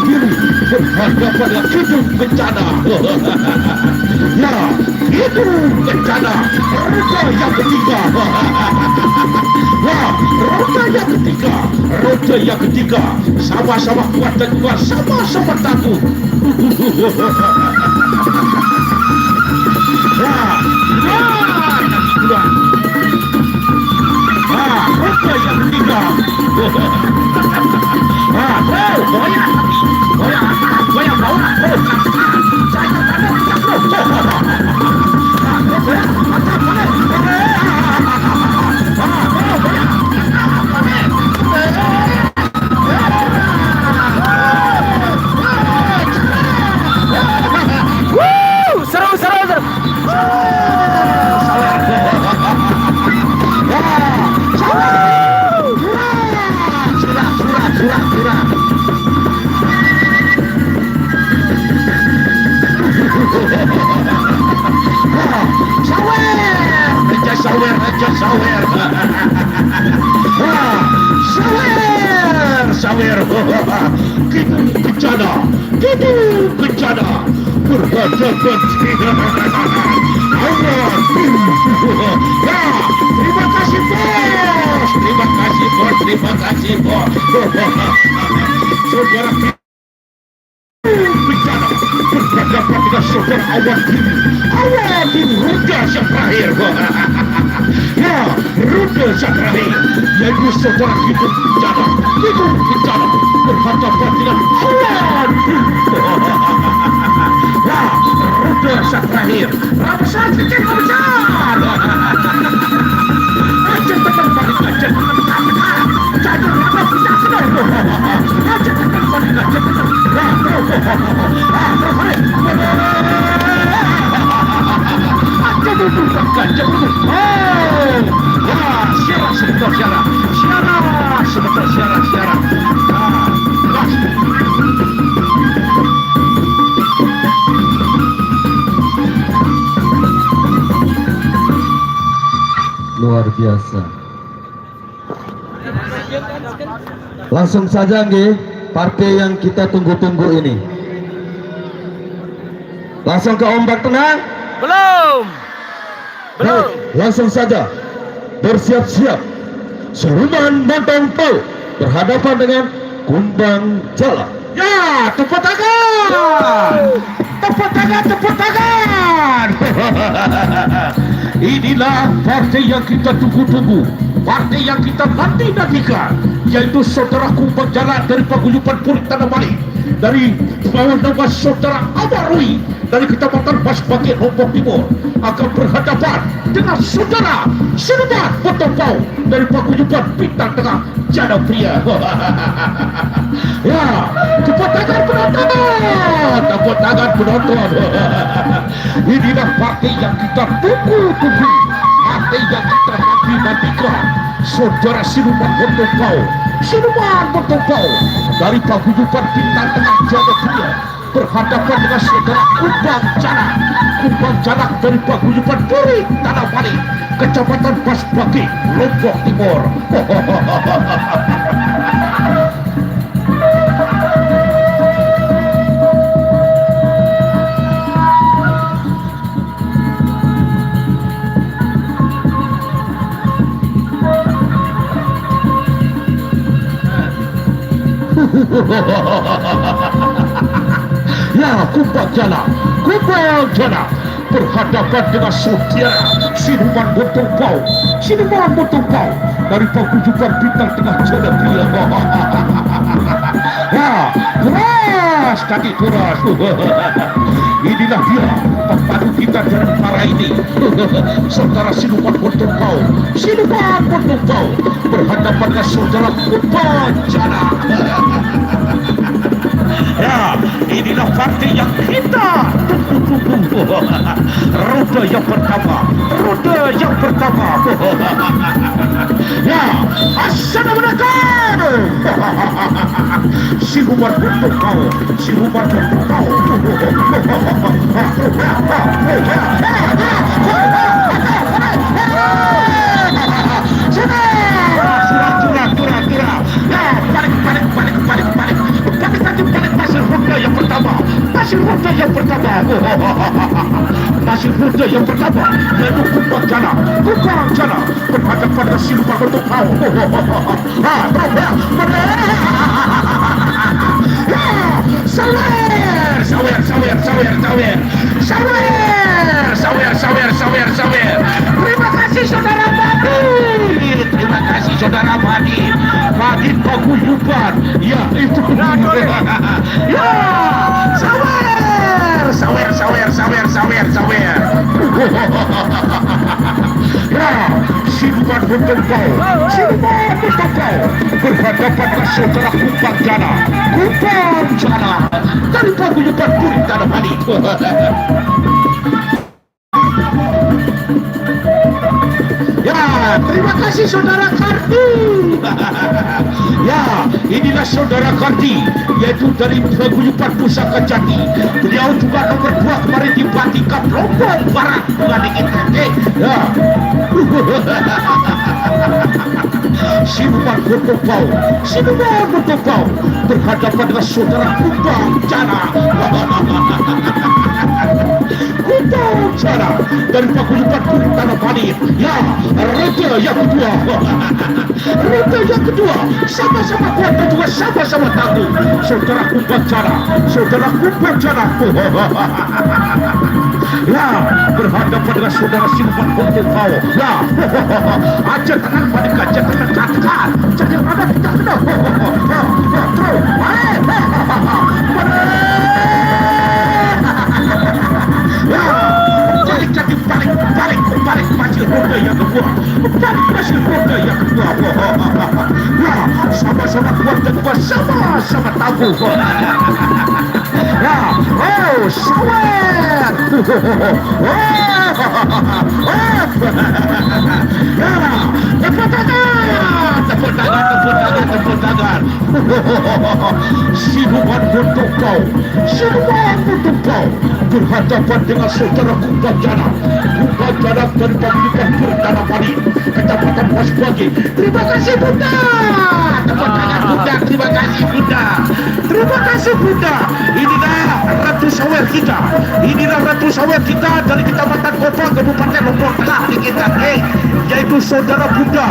diri berhadapan dengan gedung bencana. Ya, gedung bencana. Roda yang ketiga. Wah, roda yang ketiga. Sama-sama kuat dan juga sama-sama takut. Roda yang ketiga. Goyang bawah. Sawer. Gedung bencana berhadapan dengan Allah. Terima kasih bos. Saudara bencana berhadapan dengan saudara Awadin roda yang terakhir. Ya, roda yang terakhir yaitu saudara gedung bencana berhadapan dengan Awadin. Ya, roda yang terakhir. Apa saja kita besar. Aja tetap balik aja. Jangan apa kita sedang. Aja tetap balik aja. Luar biasa. Langsung saja nggih, partai yang kita tunggu-tunggu ini. Langsung ke ombak tenang. Belum. Baik, langsung saja. Bersiap-siap. Seruman Montong Pau berhadapan dengan Kumbang Jala. Ya, tepuk tangan. Tepuk tangan, tepuk tangan. Inilah partai yang kita tunggu-tunggu, partai yang kita nanti-nantikan, yaitu saudara Kumbang Jala dari Paguyuban Purik Tanah Bali, dari bawah nama saudara Amarui dari Kecamatan Masbage Lombok Timur, akan berhadapan dengan saudara Siluman Montong dari Paguyuban Bintang Tengah Jadapria. Ya, tepuk tangan penonton, tepuk tangan penonton. Inilah partai yang kita tunggu-tunggu, partai yang kita nanti-nantikan, saudara Siluman Montong dari Paguyuban Bintang Tengah Jadapria berhadapan dengan saudara Kumbang Jala dari Paguyuban Purik Tanah Bali, Kecamatan Masbage Lombok Timur. Ya, Kumbang Jala berhadapan dengan saudara Siluman Montong dari Paguyuban Bintang Tengah Jadapria. Ya, keras tadi keras. Inilah dia pepadu kita dalam para ini, saudara Siluman Montong berhadapan dengan saudara Kumbang Jala. Ya, inilah partai yang kita tunggu-tunggu. Roda yang pertama. Ya, assalamualaikum. Siluman Montong. Masih roda yang pertama, yaitu Kumbang Jala berhadapan dengan Siluman Montong. Sawer. Terima kasih saudara Badi. Badi Paguyuban. Ya, itu. Ya, sawer. Ya, Siluman Montong berhadapan dengan saudara Kumbang Jala dari Paguyuban Purik Tanah Bali. Ya, terima kasih saudara Karti. Ya, inilah saudara Karti, yaitu dari Paguyuban Pusaka Jati. Beliau juga nomor 2 kemarin di Batikap Lombok Barat dibandingin Karti. Ya. Siluman Montong berhadapan dengan saudara Kumbang Jala. Kumbang Jala dari Paguyuban Purik Tanah Bali. Ya, roda yang kedua, sama-sama kuat dan juga sama-sama tangguh. Saudara Kumbang Jala. Ya, berhadapan dengan saudara Siluman Montong. Ya, aja tangan pada gajah tangan katakan. Jangan ada kita kena. Terus. Ya, balik masih roda yang kedua. Ya, sama-sama kuat dan sama-sama tangguh. Ya, Sawer. Tepuk tangan. Siluman untuk kau berhadapan dengan saudara Kumbang Janab dari Paguyuban Perdana Bali, Kecamatan Masbagi. Terima kasih Bunda. Tepuk tangan Bunda. Terima kasih Bunda. Terima kasih Bunda. Inilah Ratu Sawer kita. Dari Kecamatan Kopang, Kabupaten Lombok Tengah kita, yaitu saudara Bunda.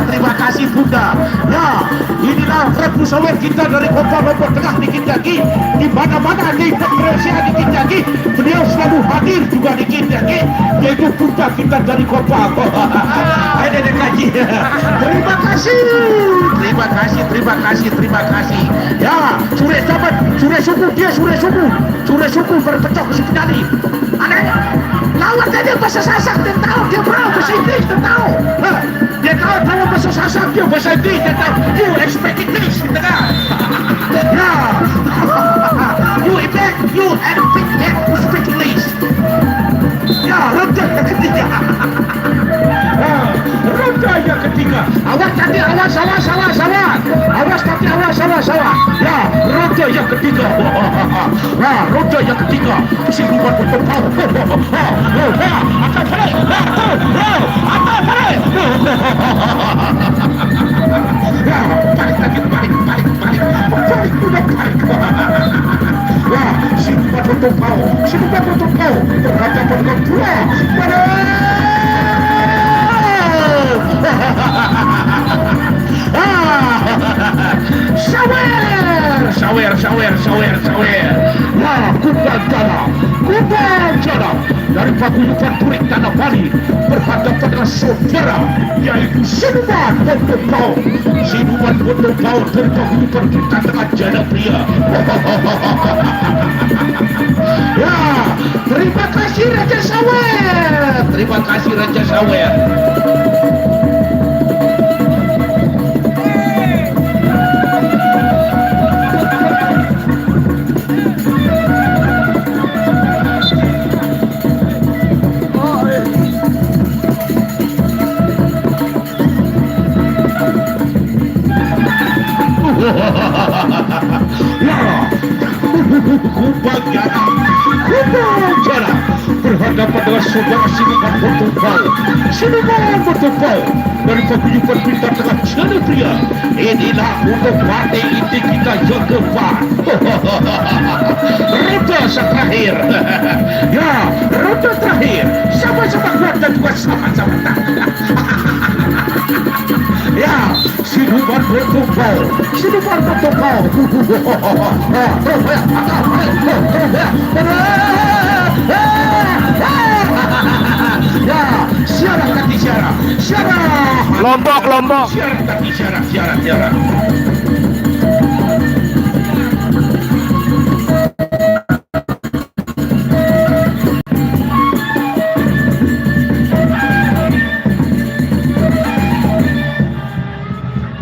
Terima kasih Bunda. Ya, inilah Ratu Sawer kita dari Kopang Lombok Tengah kita. Di mana-mana di Indonesia kita, beliau selalu hadir juga di kita, yaitu Bunda kita dari Kopang. Ada lagi. Terima kasih. Ya, sure suku berpecah ke sini tadi. Lawan tadi bahasa Sasak, dia tahu, dia pernah bahasa Inggris, dia tahu. Dia tahu bahasa Sasak, dia bahasa Inggris, dia tahu. You expect English, kita kan? Ya. You expect English. Ya, Raja yang ketiga. Awas tadi, salah. Ya, Raja yang ketiga. Siluman untuk kau. Atas balik. Ya, balik lagi. Wah, siluman untuk kau. Berhadapan dengan dua. Sawer. Wah, Kumbang Janab dari Paguyuban Perdana Bali berhadapan dengan saudara, yaitu Siluman untuk kau dari Paguyuban Perdana Janabria. Ya, terima kasih Raja Sawer. Kumbang Janab berhadapan dengan saudara Siluman bertumpal dari Paguyuban Perdana Janabria. Inilah untuk partai inti kita yang keempat. Ronde terakhir. Ya, ronde terakhir. Sama-sama kuat dan juga sama-sama takut. Ya, siluman bertumpal. Ya, siarah kaki siarah. Lombok. Siarah kaki siarah.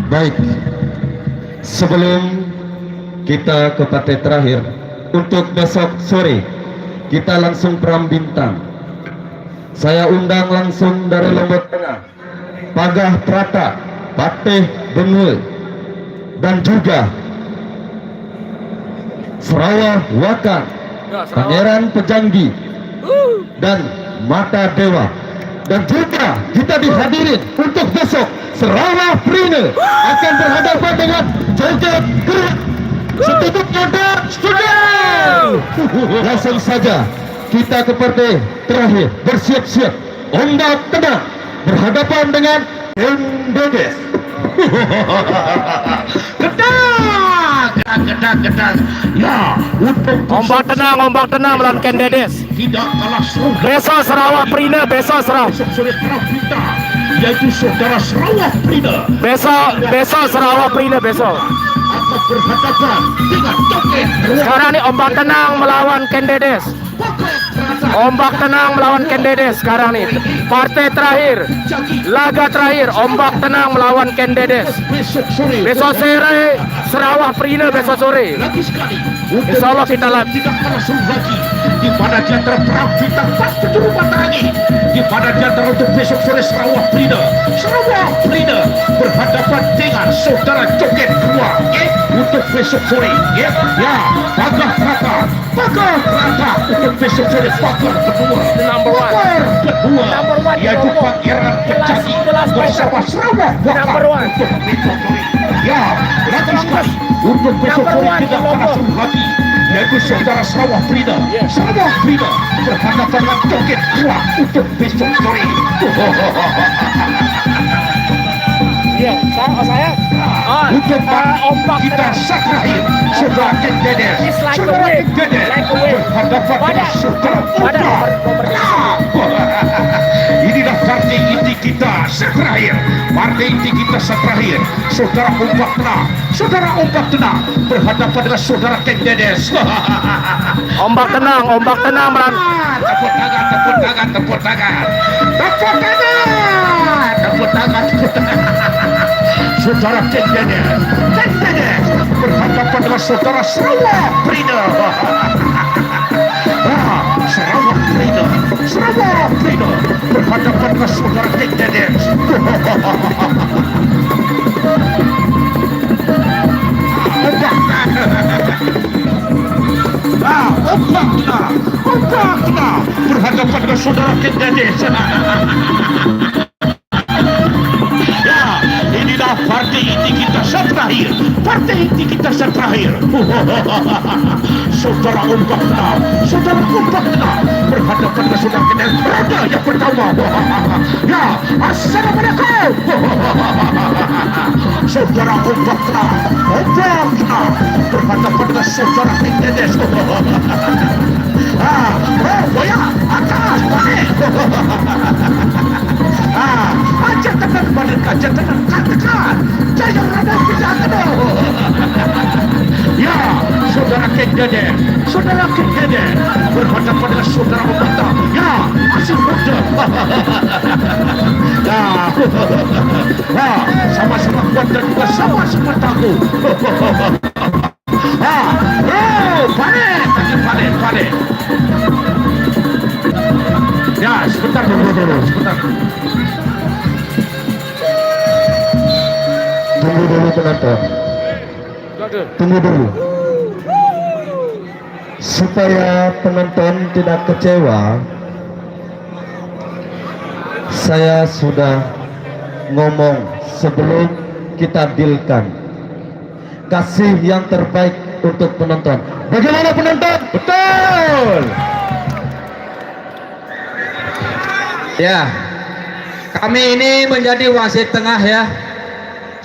Baik, sebelum kita ke partai terakhir, untuk besok sore kita langsung peram bintang. Saya undang langsung dari Lombok Tengah, Pagah Prata, Patih Benul, dan juga Sarawak Wakan, Pangeran Pejanggi, dan Mata Dewa. Dan juga kita dihadirin untuk besok Sarawak Prina akan berhadapan dengan Joget Gerak. Setutup mata, studio. Langsung saja kita ke partai terakhir, bersiap-siap. Ombak tenang berhadapan dengan Kendedes. Gedang. Ya, untuk Ombak tenang melawan Kendedes. tidak kalah seru. Besok Sarawak Prina, besok Sore kita, yaitu saudara Sarawak Prina. Besok Sarawak Prina besok. Akan berhadapan dengan Joget. Sekarang ini Ombak tenang melawan Kendedes. Pokok Ombak tenang melawan Ken Dedes sekarang nih. Partai terakhir, laga terakhir, ombak tenang melawan Ken Dedes. Besok sore. Besok sore Sarawak Prina besok sore. Lagi sekali. Insya Allah kita lihat. Tidak kalah lagi. Di pada jantara perang bintang 4 penjuru Matarangi. Di pada jantara untuk besok sore Sarawak Prina. Sarawak Prina berhadapan dengan saudara Joget 2. Untuk besok sore. Ya. Pagar Rata. Untuk besok sore pagar kedua. Number one. Pagar kedua. Number one, Yaitu Romo. Pangeran Kecaki Jelas, bersama Sarawak Bakar. Number one. Untuk besok sore. Ya. Lagi sekali. Untuk besok Number sore one, tidak Romo. kalah lagi. Yaitu saudara Sarawak Prida. Sarawak Prida berhadapan dengan Joget 2 untuk besok sore. Iya, saya. Untuk Ombak kita tenang. terakhir saudara Ken Dedes. It's like a Saudara wave. Ken Dedes Like a wave. berhadapan dengan saudara Pada Ombak. nomor Inilah partai inti kita terakhir. Partai inti kita terakhir. Saudara Ombak tenang berhadapan dengan saudara Ken Dedes. Ombak tenang meran. Tepuk tangan. Saudara Ken Dedes berhadapan dengan saudara Sarawak Prida. Sarawak Prida berhadapan dengan saudara Ken Dedes. Ombak berhadapan dengan saudara Ken Dedes. Inilah partai inti kita terakhir. Saudara Ombak tenang berhadapan dengan saudara Ken Dedes. Berada yang pertama. Ya, assalamualaikum. Saudara Ombak tenang berhadapan dengan saudara Ken Dedes. Boya atas balik. Tekan balik aja, tekan. Jaya Rada kita kedua. Ya, saudara Ken Dedes berhadapan dengan saudara Ombak tenang. Ya, asing muda. Sama-sama kuat dan juga sama-sama tangguh. Panen. Ya, sebentar dulu. Tunggu dulu penonton. Tunggu dulu. Supaya penonton tidak kecewa, saya sudah ngomong sebelum kita dealkan. Kasih yang terbaik untuk penonton. Bagaimana penonton? Betul. Ya, kami ini menjadi wasit tengah ya.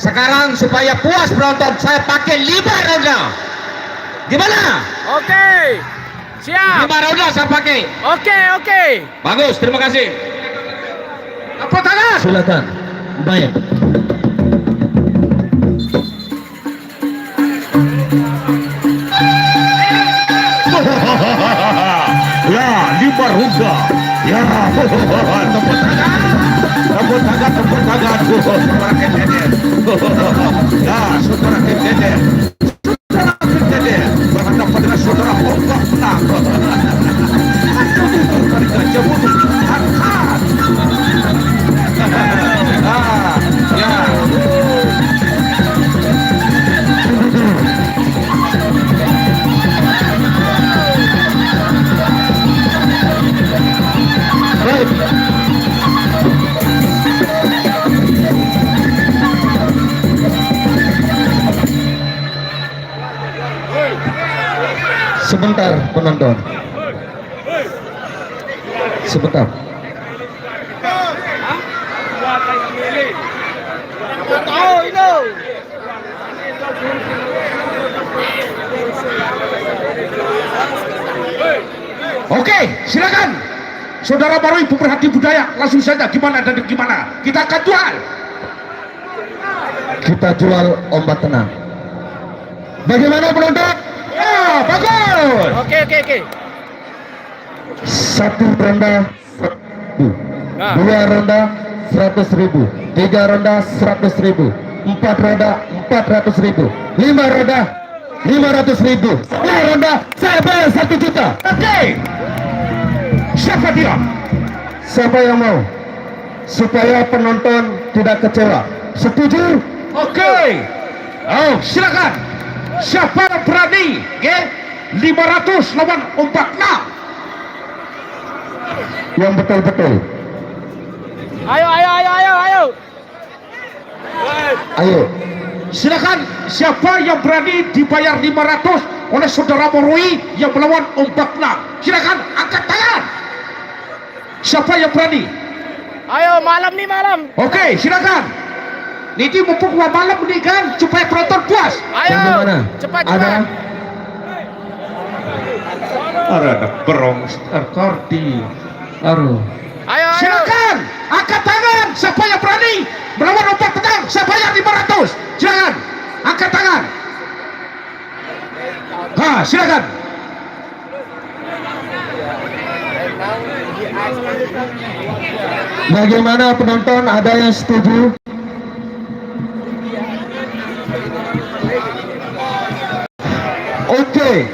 Sekarang supaya puas penonton, saya pakai 5 roda. Gimana? Oke. Siap. 5 roda saya pakai. Oke. Bagus, terima kasih. Tepuk tangan. Silakan. Baik. Ya, 5 roda. Ya, tepuk tangan. Saudara Ken Dedes. Ya, saudara Ken Dedes berhadapan dengan saudara Ombak tenang. Gajah Putih angkat. Ya. Sebentar penonton. Sebentar. Oke, silakan. Saudara baru ibu perhati budaya, langsung saja gimana dan gimana. Kita akan jual. Kita jual ombak tenang. Bagaimana penonton? Ya, bagus. Oke. Satu ronda 1.000, Nah. dua ronda 100.000, tiga ronda 100.000, empat ronda 400.000, lima ronda 500.000, 10 ronda saya bayar 1 juta. Oke. Siapa dia? Siapa yang mau? Supaya penonton tidak kecewa. Setuju? Oke. Oh, silakan. Siapa yang berani? Ya, 500 lawan ombakna. Yang betul-betul. Ayo. Ayo. Silakan. Siapa yang berani dibayar 500 oleh saudara Morui yang melawan ombakna? Silakan angkat tangan. Siapa yang berani? Ayo, malam nih malam. Oke, silakan. Ini mumpung malam ini kan supaya penonton puas. Ayo. Bagaimana? Cepat. Ada? Ada berong Kardi. Aduh. Ayo. Silakan angkat tangan. Siapa yang berani melawan ombak tenang? Saya bayar 500. Silakan angkat tangan. Silakan. Bagaimana penonton? Ada yang setuju? Oke.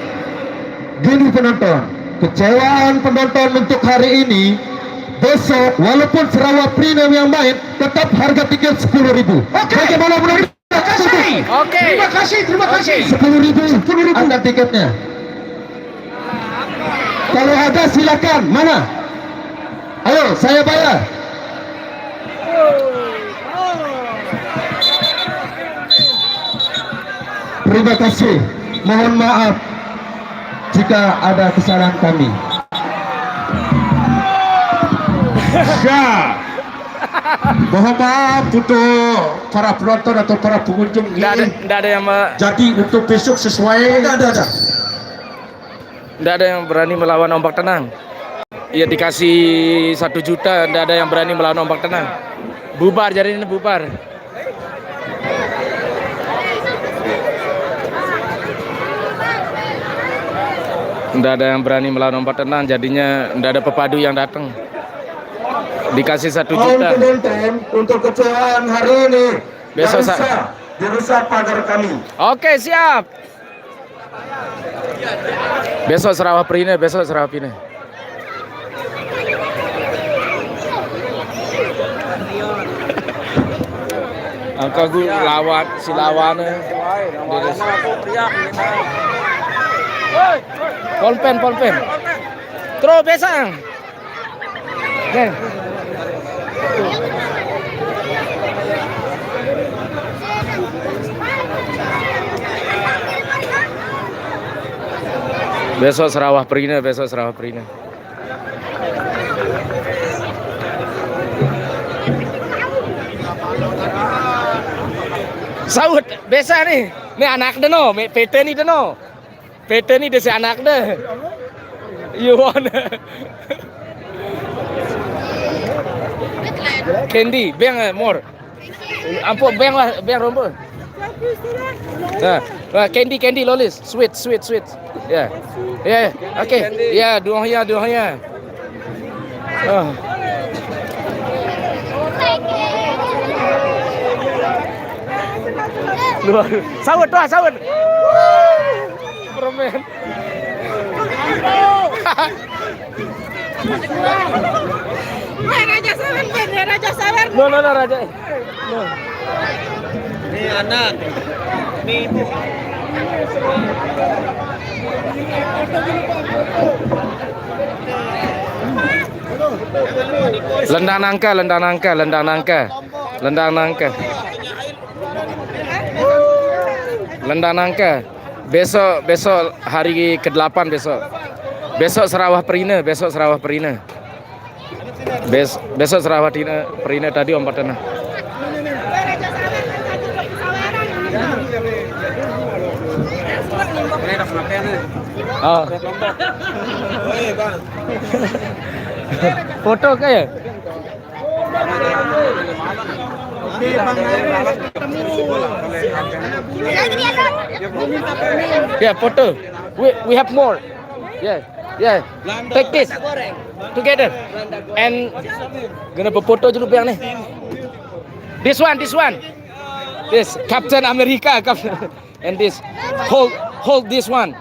Gini penonton, kecewaan penonton untuk hari ini. Besok walaupun Sarawak Premium yang main, tetap harga tiket 10.000. Oke. Bagaimana penonton? Terima kasih. Oke. Terima kasih. 10.000 ada tiketnya. Kalau ada silakan. Mana? Ayo, saya bayar. Terima kasih. Mohon maaf jika ada kesalahan kami. Ya. Mohon maaf untuk para penonton atau para pengunjung ini. Nggak ada yang Jadi untuk besok sesuai. nggak ada yang berani melawan ombak tenang. Ya dikasih 1 juta, nggak ada yang berani melawan ombak tenang. Bubar, jadi ini bubar. Nggak ada yang berani melawan ombak tenang, jadinya nggak ada pepadu yang datang. Dikasih 1 juta. Penonton untuk kecewaan hari ini. Besok dirusak pagar kami. Oke, siap. Besok Sarawak Prine, besok Sarawak Prine. Angka gue lawan si lawannya. Polpen. Terus besang. Oke. Besok Sarawak Prine. Saud, biasa nih. Nih anak deh no, PT nih deh no. PT nih deh si anak deh. You want? Candy, beng more. Ampun beng lah, beng rombo. Nah, candy lolis, sweet. Ya, oke. Ya, dua hanya. Oh. Sawut. Permen. Raja Sawer. No, Raja. No. Ini anak. Ini ibu. Lendang nangka. Besok hari ke-8 besok. Besok Sarawak Prine. Besok Sarawak Prine tadi ombak tanah. Oh. Foto kayak. Yeah, foto. We have more. Yeah. Yeah, take this together and gonna berfoto dulu yang nih. This one, this Captain America, and this hold this one.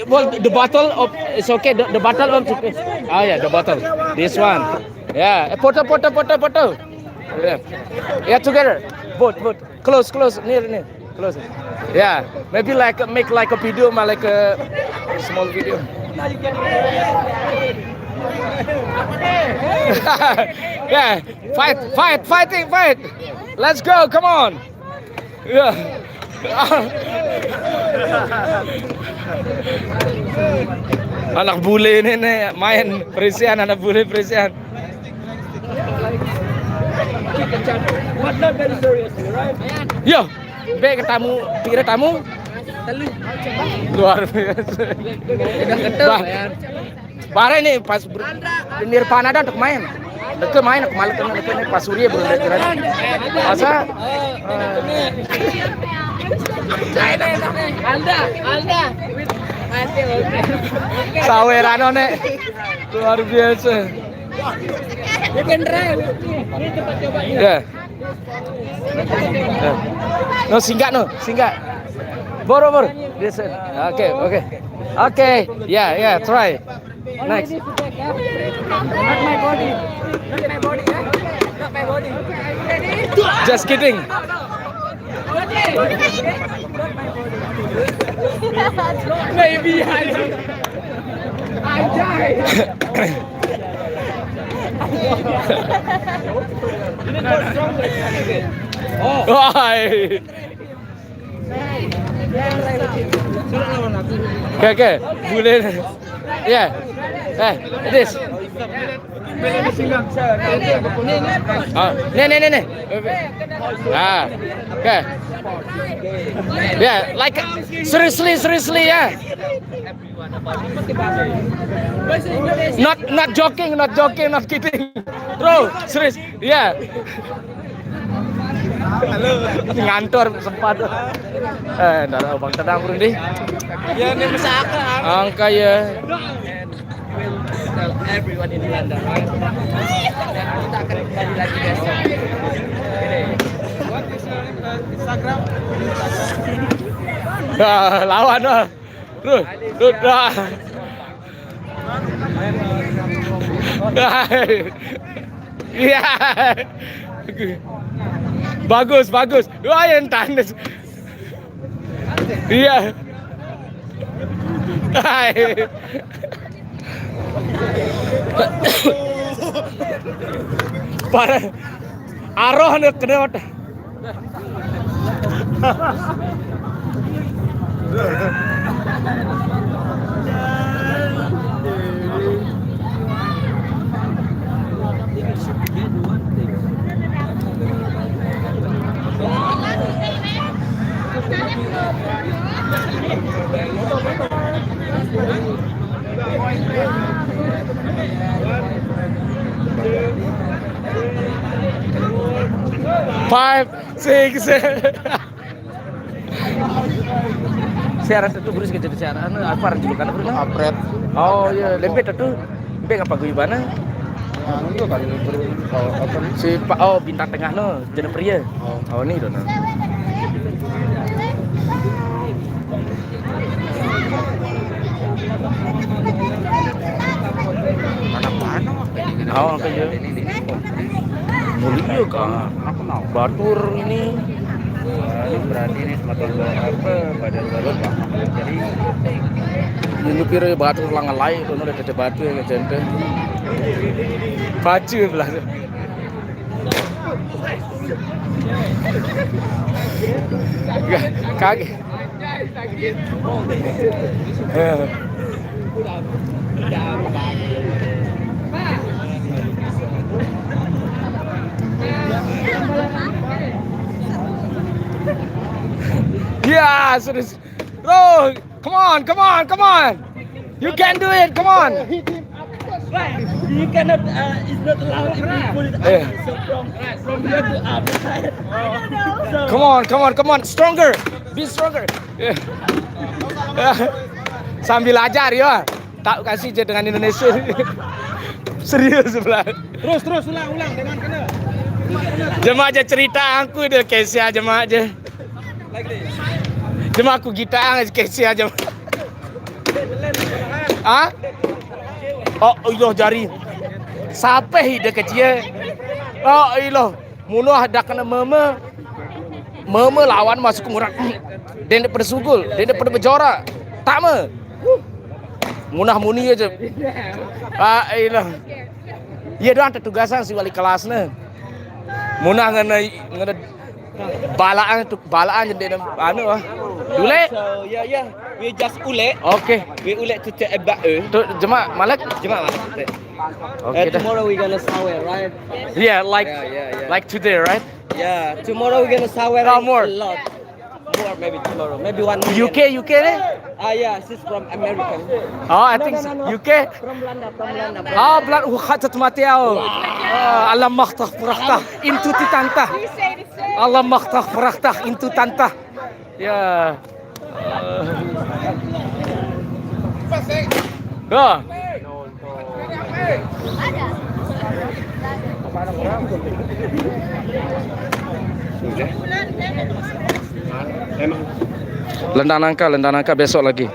Well, the bottle of it's okay. The bottle of oh yeah, the bottle. This one, yeah. Foto. Yeah, together. Both. Close, near. Close. Yeah, maybe make like a video, like a small video. Yeah, fight. Let's go, come on. Yeah. Anak bule ini nih main perisian, anak bule perisian. Yo, be ketemu, pikir tamu. Luar biasa. Bare ini pas Nirvana ada untuk main. Deket main aku malah kena pas Surya belum kira. Masa Alda. Sawerano nek luar biasa. Ya. No singgah. Boro. Okay. Yeah, try. Next. Not my body. Just kidding. Maybe I die. Why? Okay. Boleh. Yeah. This. Nih. Okay. Yeah, like seriously, yeah. Not joking, not kidding. Bro, serius. Yeah. Ngantor sempat. Ntar Bang Tenang bro nih. Ya ini mesaka. Angka ya. Tell everyone in London. Dan kita akan kembali lagi besok. Instagram. Lawan lah. Terus. Iya. Bagus. Wah, yang tandas. Iya. Parah. Aroh nih kedewat. Five, six, siaran itu beris jadi siaran apa juga kan apret. Oh iya, lempet itu. Lempet apa gue mana? Itu kali Si Pak bintang tengah no, jadi pria. Oh ini dona. Mana? Oh kayak mulia kak. Batur ini. Ini berarti ini motor apa badan baru jadi Ini kira batur langan lain, kono ada tete batu yang ngecente. Baju belah. Kaget. Yeah, serius. Bro, come on. You can do it. Come on. you cannot it's not allowed if you pull it up so from here to up. So, Come on. Stronger. Be stronger. Sambil ajar ya. tak kasih je dengan Indonesia. Serius sebelah. Terus ulang dengan kena. Jemaah aja cerita aku deh Kesia jemaah aja. Jemaah aku gitar Kesia aja. Ah? Oh iloh jari. Sampai dia kecil. Oh iloh. Munuh ada kena meme lawan masuk ke murah. Dia pada sugul, dia pada berjorak. Tak me. Munah muni aja. Ah iloh. Iya doang tugasan si wali kelasnya. Munah ngena balaan jadi anu ah. Dule. So yeah, we just ulek. Oke. We ulek to take about Tu jemaah malak. Jemaah. Oke dah. Tomorrow we gonna sawer, right? Yeah, like Yeah. like today, right? Yeah, tomorrow we gonna sawer More. a lot. More maybe tomorrow, maybe 1 million. UK deh. Yeah, she's from America. Oh, I think UK. From London. Ah, belat khatat mati au. Allah mahtah perahtah intu titantah. Allah mahtah perahtah intu tantah. Ya. Ya. Lendanangka besok lagi.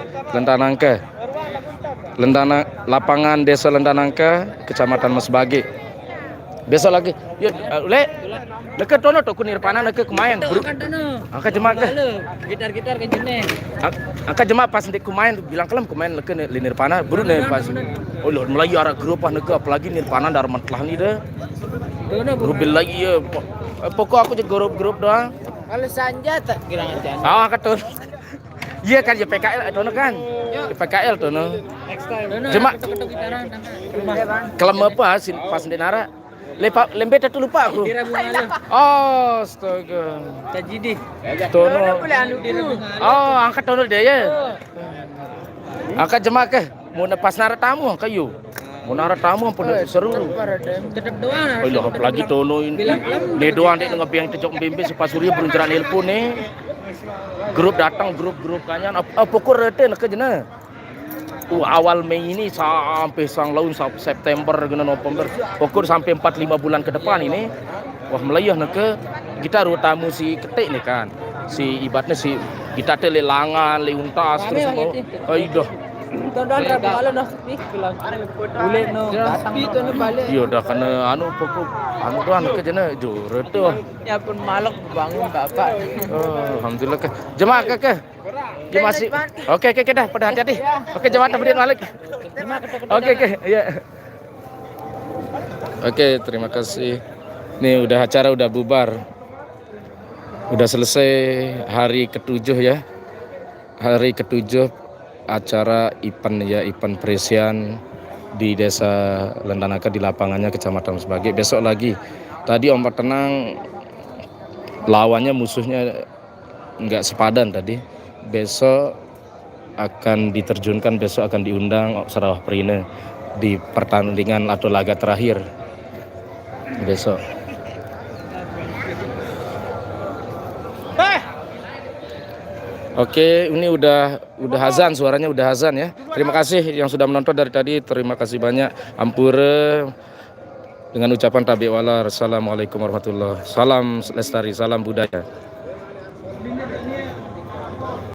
Lendana lapangan Desa Lendanangka, Kecamatan Mesbagi. Besok lagi. Ya, dekat tono tu kunirpana dekat kumain. Angka jemaah ke? Gitar-gitar ke jene. Angka jemaah pas ndek kumain bilang kelam kumain leke nirpana buru ne pas. Oh lho Melayu ara grup ah nege apalagi nirpana darman telah ni dah. Grup lagi ya. Pokok aku je grup doang. Kalau sanja tak kira aja. Ah angka tono. Iya kan ya PKL tono kan. PKL tono. Next time. Jemaah kelam apa pas ndek nara. Lembe tu lupa aku. Kira bunga Oh, astaga. Tajidi. Tono. Oh, angkat tono dia ya. Angkat jemaah ke? Mau pas nara tamu angkat yuk. Mau nara tamu pun seru. Tetap doang. Oh, loh, apalagi tono ini. Dia doang dia ngebiang tejok bimbi supaya surya beruncuran ilmu nih. Grup datang, grup kanyan. Pokok rete nak jena. Awal Mei ini sampai laun September ke November, pokok sampai 4-5 bulan ke depan ini, wah melayah nak kita tamu si ketik ni kan, si ibaratnya si kita lelangan, leuntas terus mau, dah. Tonton berapa kali nak speak bilang. Boleh no. Speak tu balik. Yo dah kena anu pokok anu doang nak jena jo rete. Ya pun malak bangun bapak. Alhamdulillah ke. Jemaah ke. Dia masih. Oke dah pada hati-hati. Oke jemaah berdiri balik. Oke ya. Oke, terima kasih. Nih udah acara udah bubar. Udah selesai hari ke-7 ya. Hari ke-7 acara event Presian di Desa Lendanangka di lapangannya Kecamatan Mesbagi. Besok lagi. Tadi ombak tenang lawannya musuhnya enggak sepadan tadi. Besok akan diterjunkan, besok akan diundang Sarawak Perine di pertandingan atau laga terakhir besok. Oke, ini udah azan, suaranya udah azan ya. Terima kasih yang sudah menonton dari tadi. Terima kasih banyak. Ampura dengan ucapan tabi'wala. Assalamualaikum warahmatullahi wabarakatuh. Salam lestari, salam budaya.